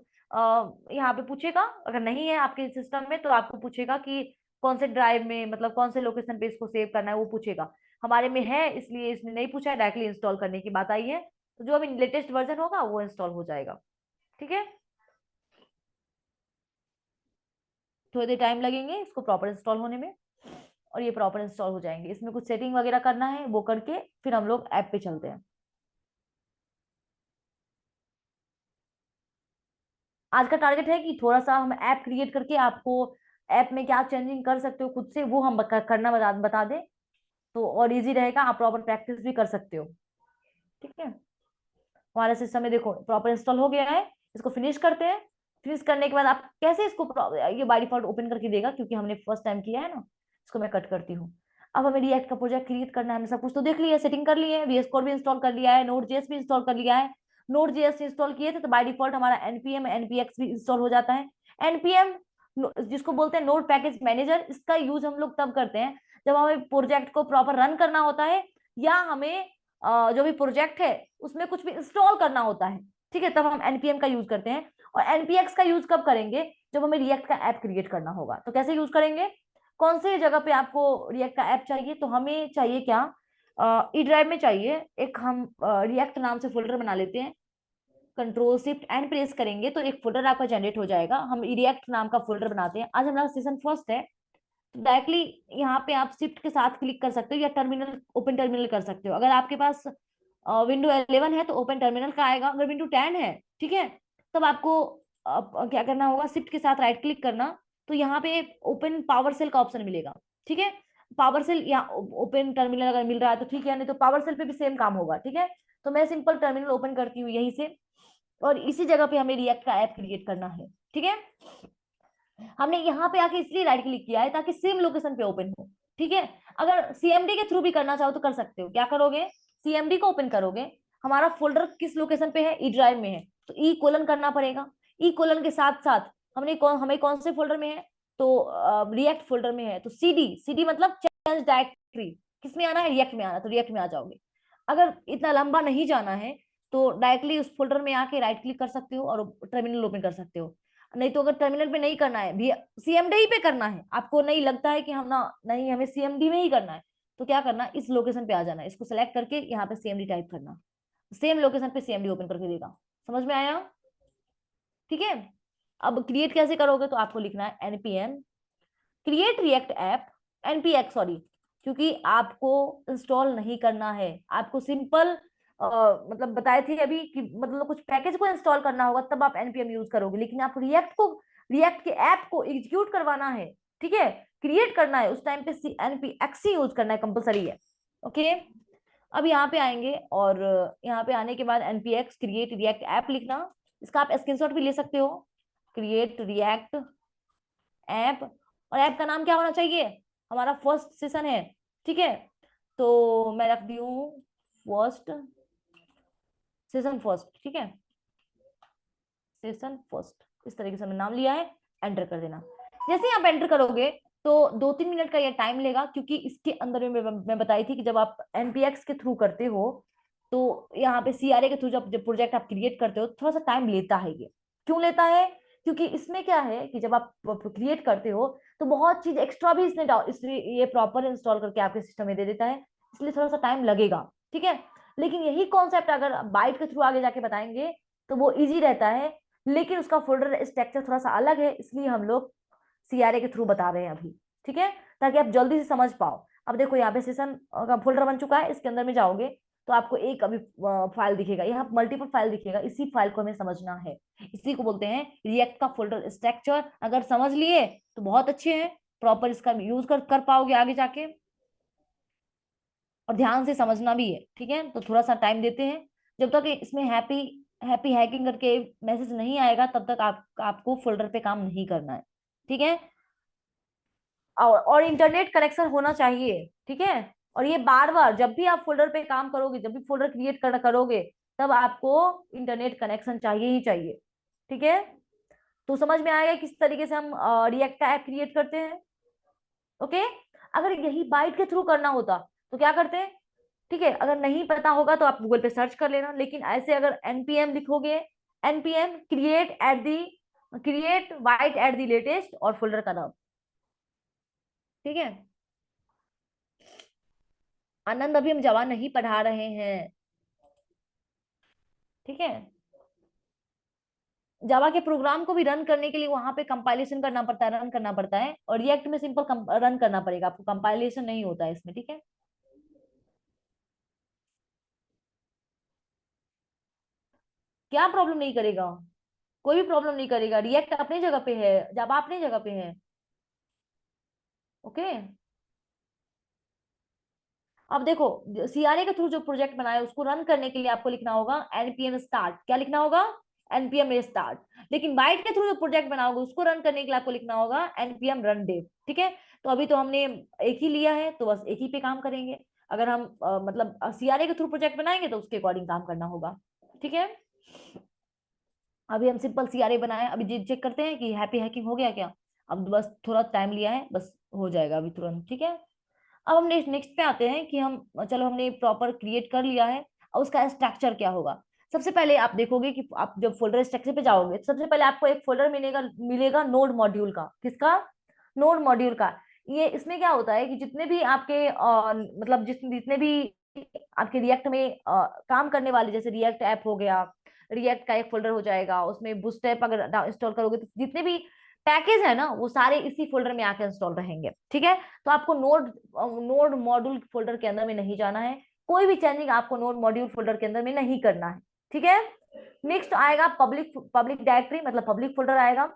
[SPEAKER 1] यहाँ पे पूछेगा, अगर नहीं है आपके सिस्टम में तो आपको पूछेगा कि कौन से ड्राइव में, मतलब कौन से लोकेशन पे इसको सेव करना है, वो पूछेगा। हमारे में है इसलिए इसने नहीं पूछा, डायरेक्टली इंस्टॉल करने की बात आई है। तो जो अभी लेटेस्ट वर्जन होगा वो इंस्टॉल हो जाएगा, ठीक है। थोड़ी देर टाइम लगेंगे इसको प्रॉपर इंस्टॉल होने में, और ये प्रॉपर इंस्टॉल हो जाएंगे। इसमें कुछ सेटिंग वगैरह करना है, वो करके फिर हम लोग ऐप पे चलते हैं। आज का टारगेट है कि थोड़ा सा हम ऐप क्रिएट करके आपको ऐप में क्या चेंजिंग कर सकते हो खुद से वो हम करना बता दें, तो और इजी रहेगा, आप प्रॉपर प्रैक्टिस भी कर सकते हो, ठीक है। हमारे सिस्टम में देखो प्रॉपर इंस्टॉल हो गया है। इसको फिनिश करते हैं। फिनिश करने के बाद आप कैसे इसको ये बाय डिफॉल्ट ओपन करके देगा क्योंकि हमने फर्स्ट टाइम किया है ना। इसको मैं कट करती हूँ। अब हमें रिएक्ट का प्रोजेक्ट क्रिएट करना है। हमने सब कुछ तो देख लिया है, सेटिंग कर ली है, VS कोड भी इंस्टॉल कर लिया है, नोड जेएस भी इंस्टॉल कर लिया है। नोड जेएस इंस्टॉल किए थे तो बाय डिफॉल्ट हमारा npm npx भी इंस्टॉल हो जाता है। npm जिसको बोलते हैं नोड पैकेज मैनेजर, इसका यूज हम लोग तब करते हैं जब हमें प्रोजेक्ट को प्रॉपर रन करना होता है, या हमें जो भी प्रोजेक्ट है उसमें कुछ भी इंस्टॉल करना होता है, ठीक है, तब हम npm का यूज करते हैं। और npx का यूज कब करेंगे, जब हमें रिएक्ट का ऐप क्रिएट करना होगा। तो कैसे यूज करेंगे, कौन से जगह पे आपको रिएक्ट का ऐप चाहिए, तो हमें चाहिए क्या, ई ड्राइव में चाहिए एक, हम रिएक्ट नाम से फोल्डर बना लेते हैं। कंट्रोल शिफ्ट एंड प्रेस करेंगे तो एक फोल्डर आपका जनरेट हो जाएगा। हम रिएक्ट नाम का फोल्डर बनाते हैं। आज हमारा सेशन फर्स्ट है, डायरेक्टली यहाँ पे आप शिफ्ट के साथ क्लिक कर सकते हो या टर्मिनल, ओपन टर्मिनल कर सकते हो। अगर आपके पास विंडो 11 है तो ओपन टर्मिनल का आएगा। अगर विंडो 10 है, ठीक है, तब आपको क्या करना होगा, शिफ्ट के साथ राइट क्लिक करना, तो यहाँ पे ओपन पावर सेल का ऑप्शन मिलेगा, ठीक है। पावर सेल या ओपन टर्मिनल अगर मिल रहा है तो ठीक है, नहीं तो पावर सेल पे भी सेम काम होगा, ठीक है। तो मैं सिंपल टर्मिनल ओपन करती हूँ यहीं से, और इसी जगह पे हमें रिएक्ट का ऐप क्रिएट करना है, ठीक है। हमने यहाँ पे आके इसलिए राइट क्लिक किया है ताकि सेम लोकेशन पे ओपन हो, ठीक है। अगर सीएमडी के थ्रू भी करना चाहो तो कर सकते हो। क्या करोगे, सीएमडी को ओपन करोगे, हमारा फोल्डर किस लोकेशन पे है, ई ड्राइव में है, तो ई कोलन करना पड़ेगा। ई कोलन के साथ साथ हमें कौन से फोल्डर में है, तो रिएक्ट फोल्डर में है, तो सीडी, सीडी मतलब चेंज डायरेक्टरी, किसमें आना है, रिएक्ट में आना, तो रिएक्ट में आ जाओगे। अगर इतना लंबा नहीं जाना है तो डायरेक्टली उस फोल्डर में आके राइट क्लिक कर सकते हो और टर्मिनल ओपन कर सकते हो। नहीं तो अगर टर्मिनल पे नहीं करना है, भी सीएमडी ही पे करना है, आपको नहीं लगता है कि हम ना, नहीं हमें सीएमडी में ही करना है, तो क्या करना, इस लोकेशन पे आ जाना है, इसको सेलेक्ट करके यहाँ पे सीएमडी टाइप करना, सेम लोकेशन पे सीएमडी ओपन करके देगा। समझ में आया, ठीक है। अब क्रिएट कैसे करोगे, तो आपको लिखना है npm create react app, npx sorry, क्योंकि आपको इंस्टॉल नहीं करना है, आपको सिंपल मतलब बताए थे अभी कि मतलब कुछ पैकेज को इंस्टॉल करना होगा तब आप npm यूज करोगे, लेकिन आप रिएक्ट को रिएक्ट के ऐप को एग्जीक्यूट करवाना है, ठीक है, क्रिएट करना है, उस टाइम पे npx यूज करना है, कंपलसरी है। ओके, अब यहाँ पे आएंगे और यहाँ पे आने के बाद npx क्रिएट रिएक्ट ऐप लिखना। इसका आप स्क्रीनशॉट भी ले सकते हो, क्रिएट रिएक्ट ऐप, और ऐप का नाम क्या होना चाहिए, हमारा फर्स्ट सेशन है, ठीक है, तो मैं रख दी हूँ फर्स्ट सेशन फर्स्ट, ठीक है, सेशन फर्स्ट, इस तरीके से मैंने नाम लिया है, एंटर कर देना। जैसे ही आप एंटर करोगे तो 2-3 मिनट का ये टाइम लेगा, क्योंकि इसके अंदर में मैं बताई थी कि जब आप npx के थ्रू करते हो तो यहाँ पे CRA के थ्रू जब प्रोजेक्ट आप क्रिएट करते हो थोड़ा सा टाइम लेता है। ये क्यों लेता है, क्योंकि इसमें क्या है कि जब आप क्रिएट करते हो तो बहुत चीज एक्स्ट्रा भी इसलिए ये प्रॉपर इंस्टॉल करके आपके सिस्टम में दे देता है, इसलिए थोड़ा सा टाइम लगेगा, ठीक है। लेकिन यही कॉन्सेप्ट अगर बाइट के थ्रू आगे जाके बताएंगे तो वो इजी रहता है, लेकिन उसका फोल्डर स्ट्रक्चर थोड़ा सा अलग है, इसलिए हम लोग CRA के थ्रू बता रहे हैं अभी, ठीक है, ताकि आप जल्दी से समझ पाओ। अब देखो यहाँ पे सेशन का फोल्डर बन चुका है, इसके अंदर में जाओगे तो आपको एक अभी फाइल दिखेगा, यहाँ मल्टीपल फाइल दिखेगा, इसी फाइल को हमें समझना है, इसी को बोलते हैं रिएक्ट का फोल्डर स्ट्रक्चर। अगर समझ लिए तो बहुत अच्छे हैं, प्रॉपर इसका यूज कर पाओगे आगे जाके, और ध्यान से समझना भी है, ठीक है। तो थोड़ा सा टाइम देते हैं, जब तक इसमें हैप्पी हैप्पी हैकिंग करके मैसेज नहीं आएगा तब तक आपको फोल्डर पे काम नहीं करना है, ठीक है। और इंटरनेट कनेक्शन होना चाहिए, ठीक है। और ये बार बार जब भी आप फोल्डर पे काम करोगे, जब भी फोल्डर क्रिएट करोगे, तब आपको इंटरनेट कनेक्शन चाहिए ही चाहिए, ठीक है। तो समझ में आएगा किस तरीके से हम रिएक्ट का ऐप क्रिएट करते हैं। ओके, अगर यही बाइट के थ्रू करना होता तो क्या करते हैं, ठीक है, अगर नहीं पता होगा तो आप गूगल पे सर्च कर लेना, लेकिन ऐसे अगर npm लिखोगे, npm create white at the latest और फोल्डर का नाम, ठीक है। आनंद, अभी हम जावा नहीं पढ़ा रहे हैं, ठीक है। जावा के प्रोग्राम को भी रन करने के लिए वहां पे कंपाइलेशन करना पड़ता है, रन करना पड़ता है, और रिएक्ट में सिंपल रन करना पड़ेगा आपको, कंपाइलेशन नहीं होता है इसमें, ठीक है। क्या प्रॉब्लम नहीं करेगा, कोई भी प्रॉब्लम नहीं करेगा, रिएक्ट अपनी जगह पे है, जावा अपनी जगह पे है। ओके, अब देखो CRA के थ्रू जो प्रोजेक्ट बनाया है उसको रन करने के लिए आपको लिखना होगा npm स्टार्ट, क्या लिखना होगा, npm स्टार्ट। लेकिन बाइट के थ्रू जो प्रोजेक्ट बनाओगे उसको रन करने के लिए आपको लिखना होगा npm रन डेव, ठीक है। तो अभी तो हमने एक ही लिया है तो बस एक ही पे काम करेंगे, अगर हम मतलब CRA के थ्रू प्रोजेक्ट बनाएंगे तो उसके अकॉर्डिंग काम करना होगा, ठीक है। अभी हम सिंपल CRA बनाए, अभी चेक करते हैं कि हैप्पी हैकिंग हो गया क्या। अब बस थोड़ा टाइम लिया है, बस हो जाएगा अभी तुरंत, ठीक है। अब हम नेक्स्ट पे आते हैं कि हम, चलो हमने प्रॉपर क्रिएट कर लिया है, और उसका स्ट्रक्चर क्या होगा। सबसे पहले आप देखोगे कि आप जब फोल्डर स्ट्रक्चर पे जाओगे तो सबसे पहले आपको एक फोल्डर मिलेगा मिलेगा नोड मॉड्यूल का, किसका, नोड मॉड्यूल का। ये इसमें क्या होता है कि जितने भी आपके मतलब जितने भी आपके रिएक्ट में काम करने वाले, जैसे रिएक्ट ऐप हो गया, रिएक्ट का एक फोल्डर हो जाएगा, उसमें बूटस्ट्रैप अगर इंस्टॉल करोगे तो जितने भी पैकेज है ना वो सारे इसी फोल्डर में आके इंस्टॉल रहेंगे, ठीक है। तो आपको नोड नोड मॉड्यूल फोल्डर के अंदर में नहीं जाना है, कोई भी चेंजिंग आपको नोड मॉड्यूल फोल्डर के अंदर में नहीं करना है, ठीक है। नेक्स्ट आएगा पब्लिक पब्लिक डायरेक्टरी, मतलब पब्लिक फोल्डर आएगा,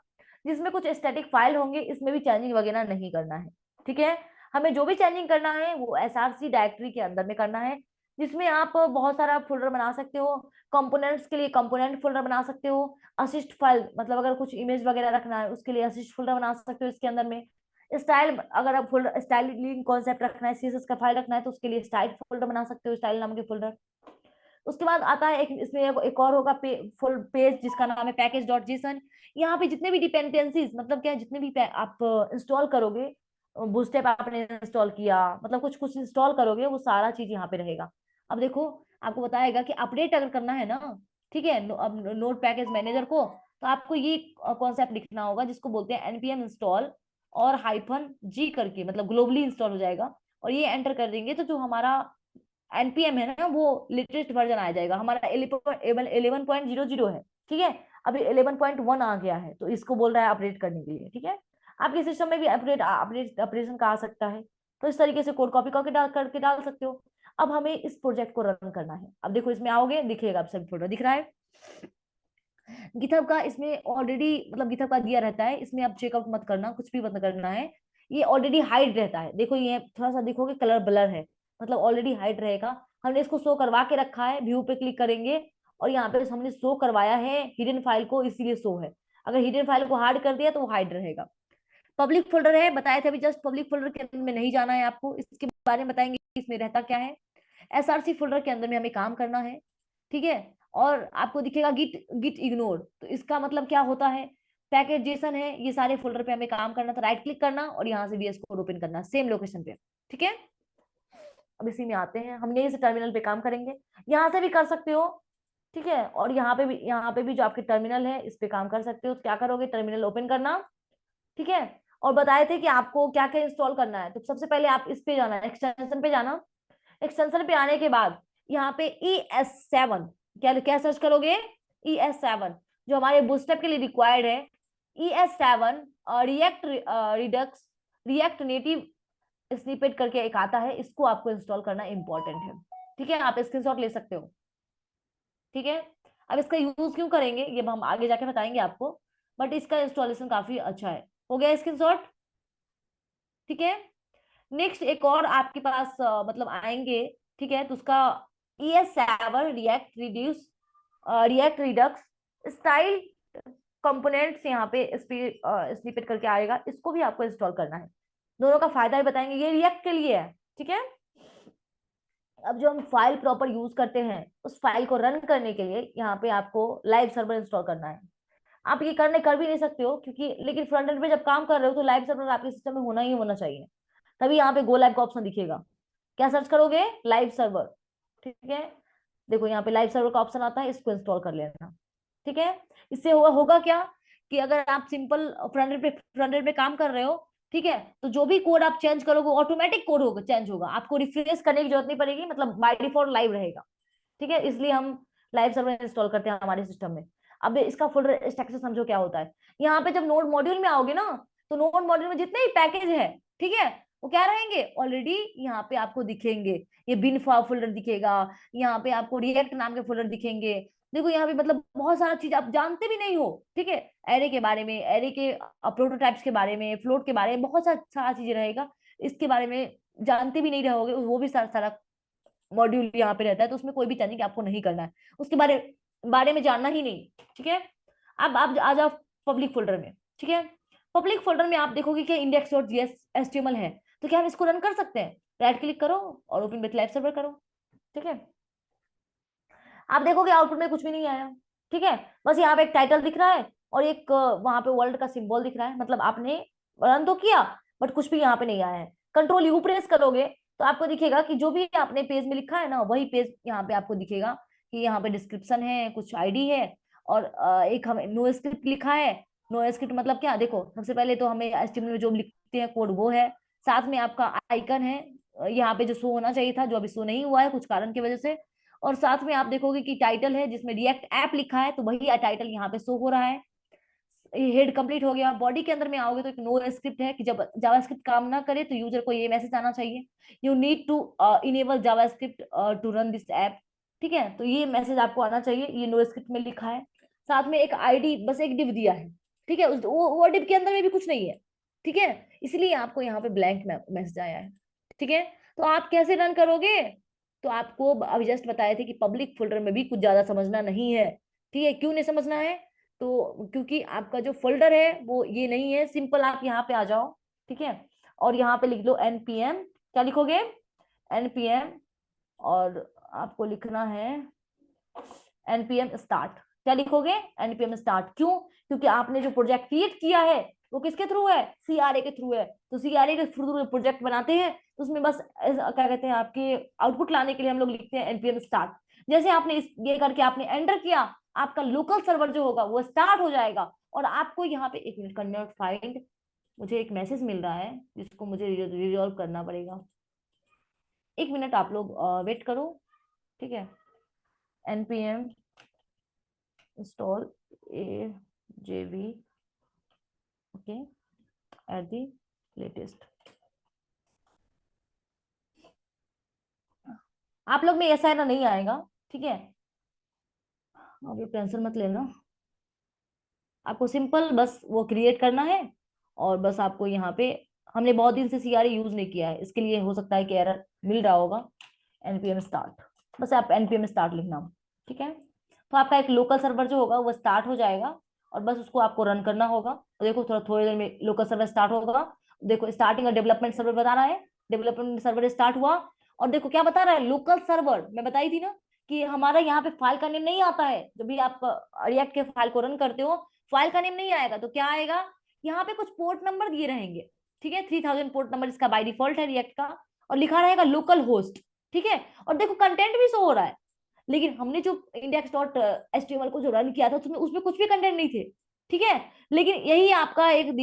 [SPEAKER 1] जिसमें कुछ स्टैटिक फाइल होंगे, इसमें भी चेंजिंग वगैरह नहीं करना है, ठीक है। हमें जो भी चेंजिंग करना है वो SRC डायरेक्टरी के अंदर में करना है, जिसमें आप बहुत सारा फोल्डर बना सकते हो, कंपोनेंट्स के लिए कंपोनेंट फोल्डर बना सकते हो, असिस्ट फाइल मतलब अगर कुछ इमेज वगैरह रखना है उसके लिए असिस्ट फोल्डर बना सकते हो इसके अंदर में। स्टाइल, अगर आप फोल्डर स्टाइलिंग कॉन्सेप्ट रखना है, CSS का फाइल रखना है तो उसके लिए स्टाइल फोल्डर बना सकते हो, स्टाइल नाम के फोल्डर। उसके बाद आता है इसमें एक और होगा फुल पेज जिसका नाम है पैकेज डॉट जेसन। यहाँ पे जितने भी डिपेंडेंसीज, मतलब क्या, जितने भी आप इंस्टॉल करोगे, बूटस्ट्रैप आपने इंस्टॉल किया, मतलब कुछ कुछ इंस्टॉल करोगे, वो सारा चीज यहाँ पे रहेगा। अब देखो आपको बताएगा कि अपडेट अगर करना है ना, ठीक है, अब नोड पैकेज मैनेजर को, तो आपको ये कॉन्सेप्ट लिखना होगा जिसको बोलते हैं npm इंस्टॉल और -g करके, मतलब ग्लोबली इंस्टॉल हो जाएगा, और ये एंटर कर देंगे तो जो हमारा npm है ना वो लेटेस्ट वर्जन आ जाएगा, हमारा 11.00 है, ठीक है। अभी 11.1 आ गया है तो इसको बोल रहा है अपडेट करने के लिए, ठीक है। आपके सिस्टम में भी अपडेट अपडेट ऑपरेशन का आ सकता है, तो इस तरीके से कोड कॉपी करके डाल सकते हो। अब हमें इस प्रोजेक्ट को रन करना है, अब देखो इसमें आओगे दिखेगा, अब सभी फोल्डर दिख रहा है, गिथहब का इसमें ऑलरेडी मतलब गिथहब का दिया रहता है, इसमें आप चेकआउट मत करना, कुछ भी मत करना है। ये ऑलरेडी हाइड रहता है, देखो ये थोड़ा सा देखोगे कलर ब्लर है, मतलब ऑलरेडी हाइड रहेगा। हमने इसको शो करवा के रखा है, व्यू पे क्लिक करेंगे और यहाँ पे हमने शो करवाया है हिडन फाइल को, इसीलिए शो है। अगर हिडन फाइल को हाइड कर दिया तो वो हाइड रहेगा। पब्लिक फोल्डर है, बताए थे अभी जस्ट, पब्लिक फोल्डर के अंदर में नहीं जाना है आपको, इसके बारे में बताएंगे इसमें रहता क्या है। एसआरसी फोल्डर के अंदर में हमें काम करना है, ठीक है। और आपको दिखेगा गिट गिट इग्नोर, तो इसका मतलब क्या होता है, पैकेज जेसन है, ये सारे फोल्डर पे हमें काम करना था, राइट क्लिक करना और यहाँ से VS कोड ओपन करना सेम लोकेशन पे, ठीक है। अब इसी में आते हैं, हम यहीं से टर्मिनल पे काम करेंगे, यहाँ से भी कर सकते हो, ठीक है। और यहाँ पे भी जो आपके टर्मिनल है इस पे काम कर सकते हो। तो क्या करोगे, टर्मिनल ओपन करना, ठीक है। और बताए थे कि आपको क्या क्या इंस्टॉल करना है, तो सबसे पहले आप इस पे जाना, एक्सटेंशन पे जाना। एक्सटेंशन पे आने के बाद यहाँ पे ES7, क्या क्या सर्च करोगे, ES7 जो हमारे बूटस्ट्रैप के लिए रिक्वायर्ड है। ES7 react Redux react native snippet करके एक आता है, इसको आपको इंस्टॉल करना इंपॉर्टेंट है, ठीक है। आप स्क्रीनशॉट ले सकते हो, ठीक है। अब इसका यूज क्यों करेंगे ये हम आगे जाके बताएंगे आपको, बट इसका इंस्टॉलेशन काफी अच्छा है। हो गया स्क्रीनशॉट, ठीक है। नेक्स्ट एक और आपके पास मतलब आएंगे, ठीक है। तो उसका ES7 react Redux style components यहाँ पे स्निपेट करके आएगा, इसको भी आपको इंस्टॉल करना है। दोनों का फायदा भी बताएंगे, ये रिएक्ट के लिए है, ठीक है। अब जो हम फाइल प्रॉपर यूज करते हैं उस फाइल को रन करने के लिए यहाँ पे आपको लाइव सर्वर इंस्टॉल करना है। आप ये कर भी नहीं सकते हो क्योंकि, लेकिन फ्रंट एंड पे जब काम कर रहे हो तो लाइव सर्वर आपके सिस्टम में होना ही होना चाहिए, तभी यहाँ पे गो लाइव का ऑप्शन दिखेगा। क्या सर्च करोगे, लाइव सर्वर, ठीक है। देखो यहाँ पे लाइव सर्वर का ऑप्शन आता है, इसको इंस्टॉल कर लेना, ठीक है। इससे होगा क्या कि अगर आप सिंपल फ्रंट एंड पे काम कर रहे हो, ठीक है, तो जो भी कोड आप चेंज करोगे ऑटोमेटिक कोड होगा, चेंज होगा, आपको रिफ्रेश करने की जरूरत नहीं पड़ेगी, मतलब बाय डिफॉल्ट लाइव रहेगा, ठीक है। इसलिए हम लाइव सर्वर इंस्टॉल करते हैं हमारे सिस्टम में। अब इसका फुल स्ट्रक्चर समझो क्या होता है। यहाँ पे जब नोड मॉड्यूल में आओगे ना, तो नोड मॉड्यूल में जितने भी पैकेज है, ठीक है, वो क्या रहेंगे, ऑलरेडी यहाँ पे आपको दिखेंगे। ये बिन फोल्डर दिखेगा, यहाँ पे आपको रिएक्ट नाम के फोल्डर दिखेंगे। देखो यहाँ पे मतलब बहुत सारा चीज आप जानते भी नहीं हो, ठीक है। एरे के बारे में, एरे के प्रोटोटाइप्स के बारे में, फ्लोट के बारे में बहुत सारा चीज रहेगा, इसके बारे में जानते भी नहीं रहोगे, वो भी सारा सारा मॉड्यूल यहाँ पे रहता है। तो उसमें कोई भी चेंजिंग आपको नहीं करना है, उसके बारे बारे में जानना ही नहीं, ठीक है। अब आप आ जाओ पब्लिक फोल्डर में, ठीक है। पब्लिक फोल्डर में आप देखोगे कि इंडेक्स डॉट HTML है, तो क्या हम इसको रन कर सकते हैं, राइट क्लिक करो और ओपन विथ लाइव सर्वर करो, ठीक है। आप देखोगे आउटपुट में कुछ भी नहीं आया, ठीक है। बस यहाँ पे एक टाइटल दिख रहा है और एक वहां पे वर्ल्ड का सिंबल दिख रहा है, मतलब आपने रन तो किया बट कुछ भी यहाँ पे नहीं आया है। कंट्रोल यू प्रेस करोगे तो आपको दिखेगा कि जो भी आपने पेज में लिखा है ना, वही पेज यहाँ पे आपको दिखेगा कि यहाँ पे डिस्क्रिप्शन है, कुछ आईडी है और एक हमें नो स्क्रिप्ट लिखा है। नो स्क्रिप्ट मतलब क्या, देखो सबसे पहले तो हमें HTML में जो लिखते हैं कोड वो है, साथ में आपका आइकन है यहाँ पे जो शो होना चाहिए था, जो अभी शो नहीं हुआ है कुछ कारण की वजह से। और साथ में आप देखोगे कि टाइटल है जिसमें रिएक्ट ऐप लिखा है, तो वही टाइटल यहाँ पे शो हो रहा है। हेड कंप्लीट हो गया। बॉडी के अंदर में आओगे तो एक नो स्क्रिप्ट है कि जब जावास्क्रिप्ट काम ना करे तो यूजर को ये मैसेज आना चाहिए, you need to enable JavaScript to run this app, ठीक है। तो ये मैसेज आपको आना चाहिए, ये नो स्क्रिप्ट में लिखा है। साथ में एक आईडी, बस एक डिव दिया है, ठीक है। वो डिव के अंदर में भी कुछ नहीं है, ठीक है, इसलिए आपको यहाँ पे ब्लैंक मैसेज आया है, ठीक है। तो आप कैसे रन करोगे, तो आपको अभी जस्ट बताए थे कि पब्लिक फोल्डर में भी कुछ ज्यादा समझना नहीं है, ठीक है। क्यों नहीं समझना है, तो क्योंकि आपका जो फोल्डर है वो ये नहीं है, सिंपल आप यहाँ पे आ जाओ, ठीक है। और यहाँ पे लिख लो npm, क्या लिखोगे, npm, और आपको लिखना है npm स्टार्ट। क्या लिखोगे, npm स्टार्ट। क्यों, क्योंकि आपने जो प्रोजेक्ट क्रिएट किया है वो किसके थ्रू है, CRA के थ्रू है। तो CRA के थ्रू प्रोजेक्ट बनाते हैं तो उसमें बस क्या कहते हैं, आपके आउटपुट लाने के लिए हम लोग लिखते हैं npm स्टार्ट। जैसे आपने ये करके आपने एंटर किया, आपका लोकल सर्वर जो होगा वो स्टार्ट हो जाएगा। और आपको यहाँ पे एक मिनट, कन्नट फाइंड, मुझे एक मैसेज मिल रहा है जिसको मुझे रिजॉल्व करना पड़ेगा, एक मिनट आप लोग वेट करो, ठीक है। npm install AJV, okay, at the latest. आप लोग में ऐसा है ना, नहीं आएगा, ठीक है। अब ये टेंशन मत लेना, आपको सिंपल बस वो क्रिएट करना है, और बस आपको यहाँ पे, हमने बहुत दिन से सीआरए यूज नहीं किया है, इसके लिए हो सकता है कि एरर मिल रहा होगा। npm स्टार्ट, बस आप npm स्टार्ट लिखना, ठीक है। तो आपका एक लोकल सर्वर जो होगा वो स्टार्ट हो जाएगा, और बस उसको आपको रन करना होगा। और देखो थोड़ा थोड़ी देर में लोकल सर्वर स्टार्ट होगा। देखो स्टार्टिंग डेवलपमेंट सर्वर बता रहा है, डेवलपमेंट सर्वर स्टार्ट हुआ। और देखो क्या बता रहा है, लोकल सर्वर, मैं बताई थी ना कि हमारा यहाँ पे फाइल का नेम नहीं आता है। जब भी आप रिएक्ट के फाइल को रन करते हो, फाइल का नेम नहीं आएगा, तो क्या आएगा, यहाँ पे कुछ पोर्ट नंबर दिए रहेंगे, ठीक है, 3000 पोर्ट नंबर इसका बाय डिफॉल्ट है रिएक्ट का, और लिखा रहेगा लोकल होस्ट, ठीक है। और देखो कंटेंट भी शो हो रहा है, लेकिन हमने जो index.html को जो रन किया था उसमें उसमें कुछ भी कंटेंट नहीं थे, ठीक है। लेकिन यही आपका एक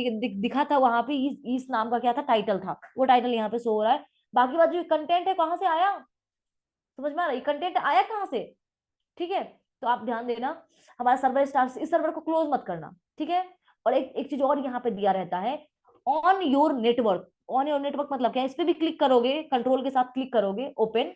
[SPEAKER 1] दिखा था वहां पे, इस नाम का क्या था, टाइटल था, वो टाइटल यहाँ पे शो हो रहा है। बाकी बात जो कंटेंट है कहाँ से आया, समझ में आ रहा है, कंटेंट आया कहाँ से, ठीक है। तो आप ध्यान देना, हमारा सर्वर स्टार्ट, इस सर्वर को क्लोज मत करना, ठीक है। और एक एक चीज और यहाँ पे दिया रहता है, on your network. On your network मतलब क्या है, इस पे भी क्लिक करोगे, कंट्रोल के साथ क्लिक करोगे ओपन,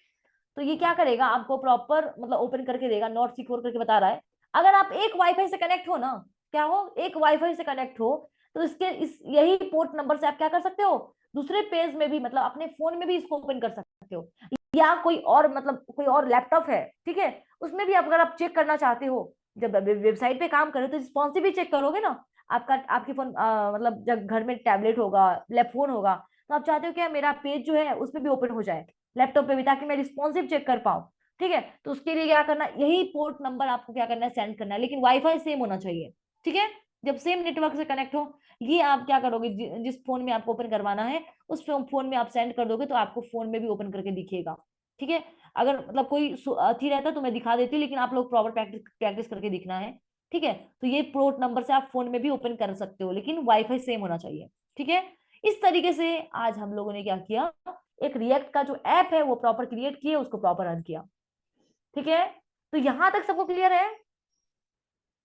[SPEAKER 1] तो ये क्या करेगा, आपको प्रॉपर मतलब ओपन करके देगा, नॉट सिक्योर करके बता रहा है। अगर आप एक वाईफाई से कनेक्ट हो ना, क्या हो, एक वाईफाई से कनेक्ट हो, तो इसके इस यही पोर्ट नंबर से आप क्या कर सकते हो, दूसरे पेज में भी, मतलब अपने फोन में भी इसको ओपन कर सकते हो, या कोई और मतलब कोई और लैपटॉप है, ठीक है, उसमें भी अगर आप चेक करना चाहते हो, जब वेबसाइट पे काम करो तो रिस्पॉन्सिव भी चेक करोगे ना। आपका आपके फोन मतलब जब घर में टैबलेट होगा, फोन होगा, तो आप चाहते हो कि मेरा पेज जो है उसमें भी ओपन हो जाए, लैपटॉप पे भी, ताकि मैं रिस्पॉन्सिव चेक कर पाऊँ, ठीक है। तो उसके लिए क्या करना, यही पोर्ट नंबर आपको क्या करना है, सेंड करना है, लेकिन वाईफाई सेम होना चाहिए, ठीक है। जब सेम नेटवर्क से कनेक्ट हो, ये आप क्या करोगे, जिस फोन में आपको ओपन करवाना है उस फोन में आप सेंड कर दोगे, तो आपको फोन में भी ओपन करके दिखेगा, ठीक है। अगर मतलब कोई अथी रहता तो मैं दिखा देती, लेकिन आप लोग प्रॉपर प्रैक्टिस प्रैक्टिस करके दिखना है, ठीक है। तो ये पोर्ट नंबर से आप फोन में भी ओपन कर सकते हो, लेकिन वाईफाई सेम होना चाहिए, ठीक है। इस तरीके से आज हम लोगों ने क्या किया, एक रिएक्ट का जो ऐप है वो प्रॉपर क्रिएट किया, उसको प्रॉपर रन किया, ठीक है। तो यहां तक सबको क्लियर है,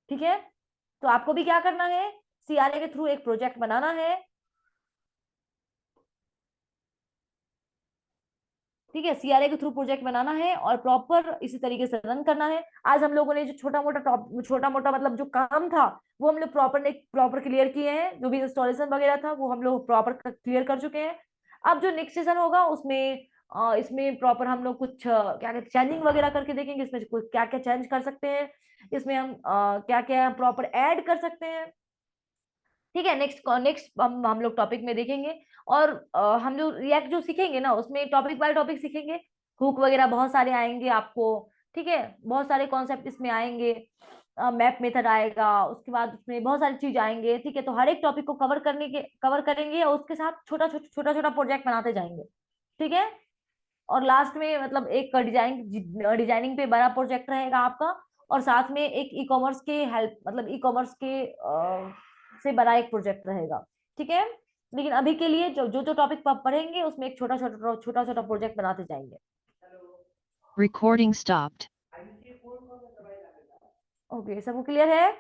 [SPEAKER 1] ठीक है। तो आपको भी क्या करना है, सीआरए के थ्रू एक प्रोजेक्ट बनाना है, ठीक है, सीआरए के थ्रू प्रोजेक्ट बनाना है और प्रॉपर इसी तरीके से रन करना है। आज हम लोगों ने जो छोटा मोटा मतलब जो काम था वो हम लोग प्रॉपर क्लियर किए हैं, जो भी इंस्टॉलेशन वगैरह था वो हम लोग प्रॉपर क्लियर कर चुके हैं। अब जो नेक्स्ट सेशन होगा उसमें इसमें प्रॉपर हम लोग कुछ क्या कहते चेंजिंग वगैरह करके देखेंगे, इसमें कुछ क्या क्या चेंज कर सकते हैं, इसमें हम क्या क्या प्रॉपर ऐड कर सकते हैं, ठीक है। नेक्स्ट नेक्स्ट हम लोग टॉपिक में देखेंगे। और हम जो रिएक्ट जो सीखेंगे ना उसमें टॉपिक बाय टॉपिक सीखेंगे, हुक वगैरह बहुत सारे आएंगे आपको, ठीक है, बहुत सारे कॉन्सेप्ट इसमें आएंगे, मैप मेथड आएगा, उसके बाद उसमें बहुत सारी चीज आएंगे, ठीक है। तो हर एक टॉपिक को कवर करेंगे, और उसके साथ छोटा छोटा प्रोजेक्ट बनाते जाएंगे, ठीक है। और लास्ट में मतलब एक डिजाइनिंग पे बड़ा प्रोजेक्ट रहेगा आपका, और साथ में एक ई कॉमर्स के हेल्प मतलब ई कॉमर्स के से बड़ा एक प्रोजेक्ट रहेगा, ठीक है। लेकिन अभी के लिए जो जो जो टॉपिक पढ़ेंगे उसमें एक छोटा छोटा प्रोजेक्ट बनाते जाएंगे।
[SPEAKER 2] Recording stopped.
[SPEAKER 1] ओके, सबको क्लियर है,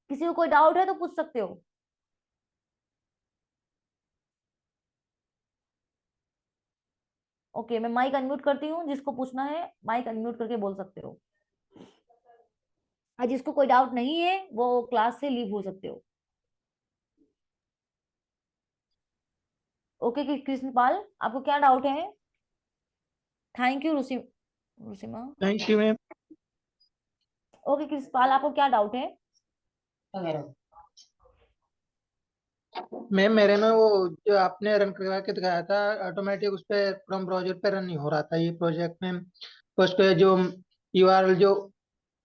[SPEAKER 1] किसी को कोई डाउट है तो पूछ सकते हो। ओके, मैं माइक अनम्यूट करती हूँ, जिसको पूछना है माइक अनम्यूट करके बोल सकते हो, और जिसको कोई डाउट नहीं है वो क्लास से लीव हो सकते हो। ओके कृष्णपाल, आपको क्या डाउट है, thank you Rusima.
[SPEAKER 3] Thank you ma'am.
[SPEAKER 1] Okay Krishnapal, आपको क्या डाउट है।
[SPEAKER 3] मैम मेरे में वो जो आपने रन करवा के दिखाया था ऑटोमेटिक, उस पे क्रोम ब्राउजर पे रन नहीं हो रहा था ये प्रोजेक्ट मैम। उस पे जो यूआरएल जो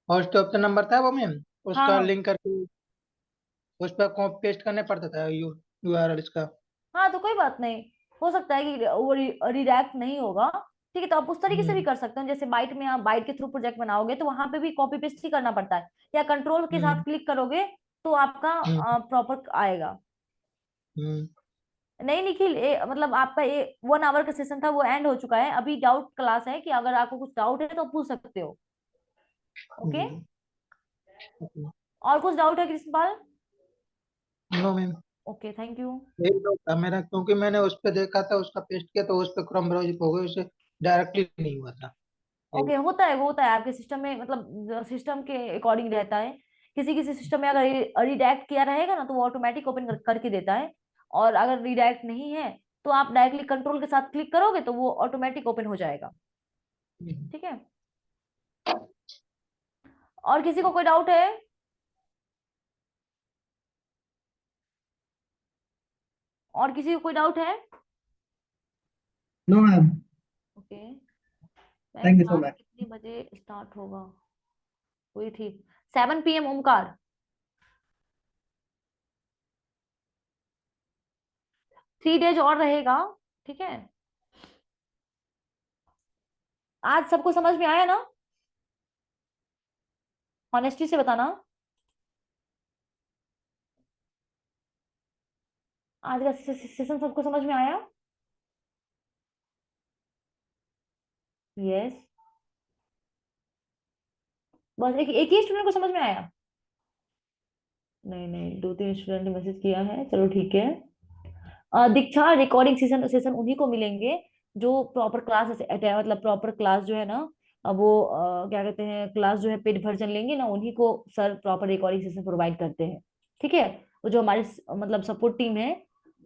[SPEAKER 3] होस्ट ऑफ द नंबर था वो मैम,
[SPEAKER 1] हाँ
[SPEAKER 3] उसका
[SPEAKER 1] हाँ
[SPEAKER 3] लिंक करके उस पर कॉपी पेस्ट करने पड़ता था यूआरएल इसका।
[SPEAKER 1] हाँ, तो कोई बात नहीं, हो सकता है कि वो रिडायरेक्ट नहीं होगा, ठीक है। तो आप उस तरीके से भी
[SPEAKER 3] हम्म।
[SPEAKER 1] कर सकते हो, जैसे बाइट में आप बाइट के थ्रू प्रोजेक्ट बनाओगे तो वहां पे भी कॉपी पेस्ट ही करना पड़ता है, या कंट्रोल के साथ
[SPEAKER 3] हम्म।
[SPEAKER 1] क्लिक करोगे तो आपका
[SPEAKER 3] हम्म।
[SPEAKER 1] प्रॉपर आएगा।
[SPEAKER 3] हम्म।
[SPEAKER 1] नहीं निखिल, मतलब आपका 1 आवर का सेशन था वो एंड हो चुका है, अभी डाउट क्लास है, कि अगर आपको कुछ डाउट है तो पूछ सकते हो, ओके। और कुछ डाउट है Krishnapal.
[SPEAKER 3] No ma'am,
[SPEAKER 1] okay thank you.
[SPEAKER 3] यही डाउट था मेरा, क्योंकि मैंने उस पे देखा था, उसका पेस्ट किया तो उस पे क्रोम ब्राउजर हो गया, उसे डायरेक्टली नहीं हुआ था।
[SPEAKER 1] ओके, होता है वो, होता है आपके सिस्टम में, मतलब सिस्टम के अकॉर्डिंग रहता है, किसी किसी सिस्टम में अगर रिडायरेक्ट किया रहेगा ना तो वो ऑटोमेटिक ओपन करके देता है, और अगर रिडायरेक्ट नहीं है तो आप डायरेक्टली कंट्रोल के साथ क्लिक करोगे तो वो ऑटोमेटिक ओपन हो जाएगा। ठीक है, और किसी को कोई डाउट है? और किसी को कोई डाउट है?
[SPEAKER 4] No ma'am,
[SPEAKER 1] okay,
[SPEAKER 4] thank you so
[SPEAKER 1] class
[SPEAKER 4] much.
[SPEAKER 1] कितने बजे स्टार्ट होगा? वही ठीक, 7 PM ओमकार। 3 डेज और रहेगा। ठीक है, आज सबको समझ में आया ना? ऑनेस्टी से बताना, आज का सेशन सबको समझ में आया? यस, बस एक ही स्टूडेंट को समझ में आया? नहीं नहीं, 2-3 स्टूडेंट ने मैसेज किया है, चलो ठीक है। दीक्षा, रिकॉर्डिंग सेशन सेशन उन्हीं को मिलेंगे जो प्रॉपर क्लास मतलब प्रॉपर क्लास जो है ना, वो क्या कहते हैं, क्लास जो है पेड वर्जन लेंगे ना, उन्हीं को sir proper recording session provide करते हैं। ठीक है, वो जो हमारे मतलब सपोर्ट टीम है,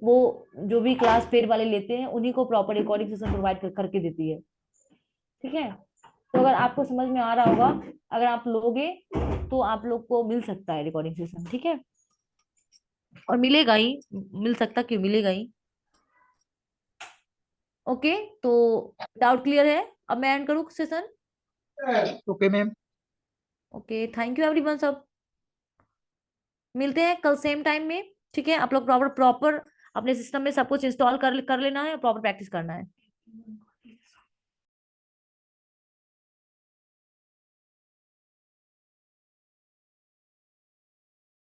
[SPEAKER 1] वो जो भी क्लास पेड वाले लेते हैं उन्हीं को प्रॉपर रिकॉर्डिंग सेशन प्रोवाइड करके देती है। ठीक है, तो अगर आपको समझ में आ रहा होगा, अगर आप लोगे तो आप लोग को मिल सकता है रिकॉर्डिंग सेशन। ठीक है, और मिलेगा ही, मिल सकता क्यों, मिलेगा ही। ओके, तो डाउट क्लियर है? अब मैं एंड करूँ session?
[SPEAKER 3] Okay ma'am.
[SPEAKER 1] Okay, thank you everyone सब, मिलते हैं कल सेम टाइम में। ठीक है, आप लोग प्रॉपर प्रॉपर अपने सिस्टम में सब कुछ इंस्टॉल कर लेना है, प्रॉपर प्रैक्टिस करना है।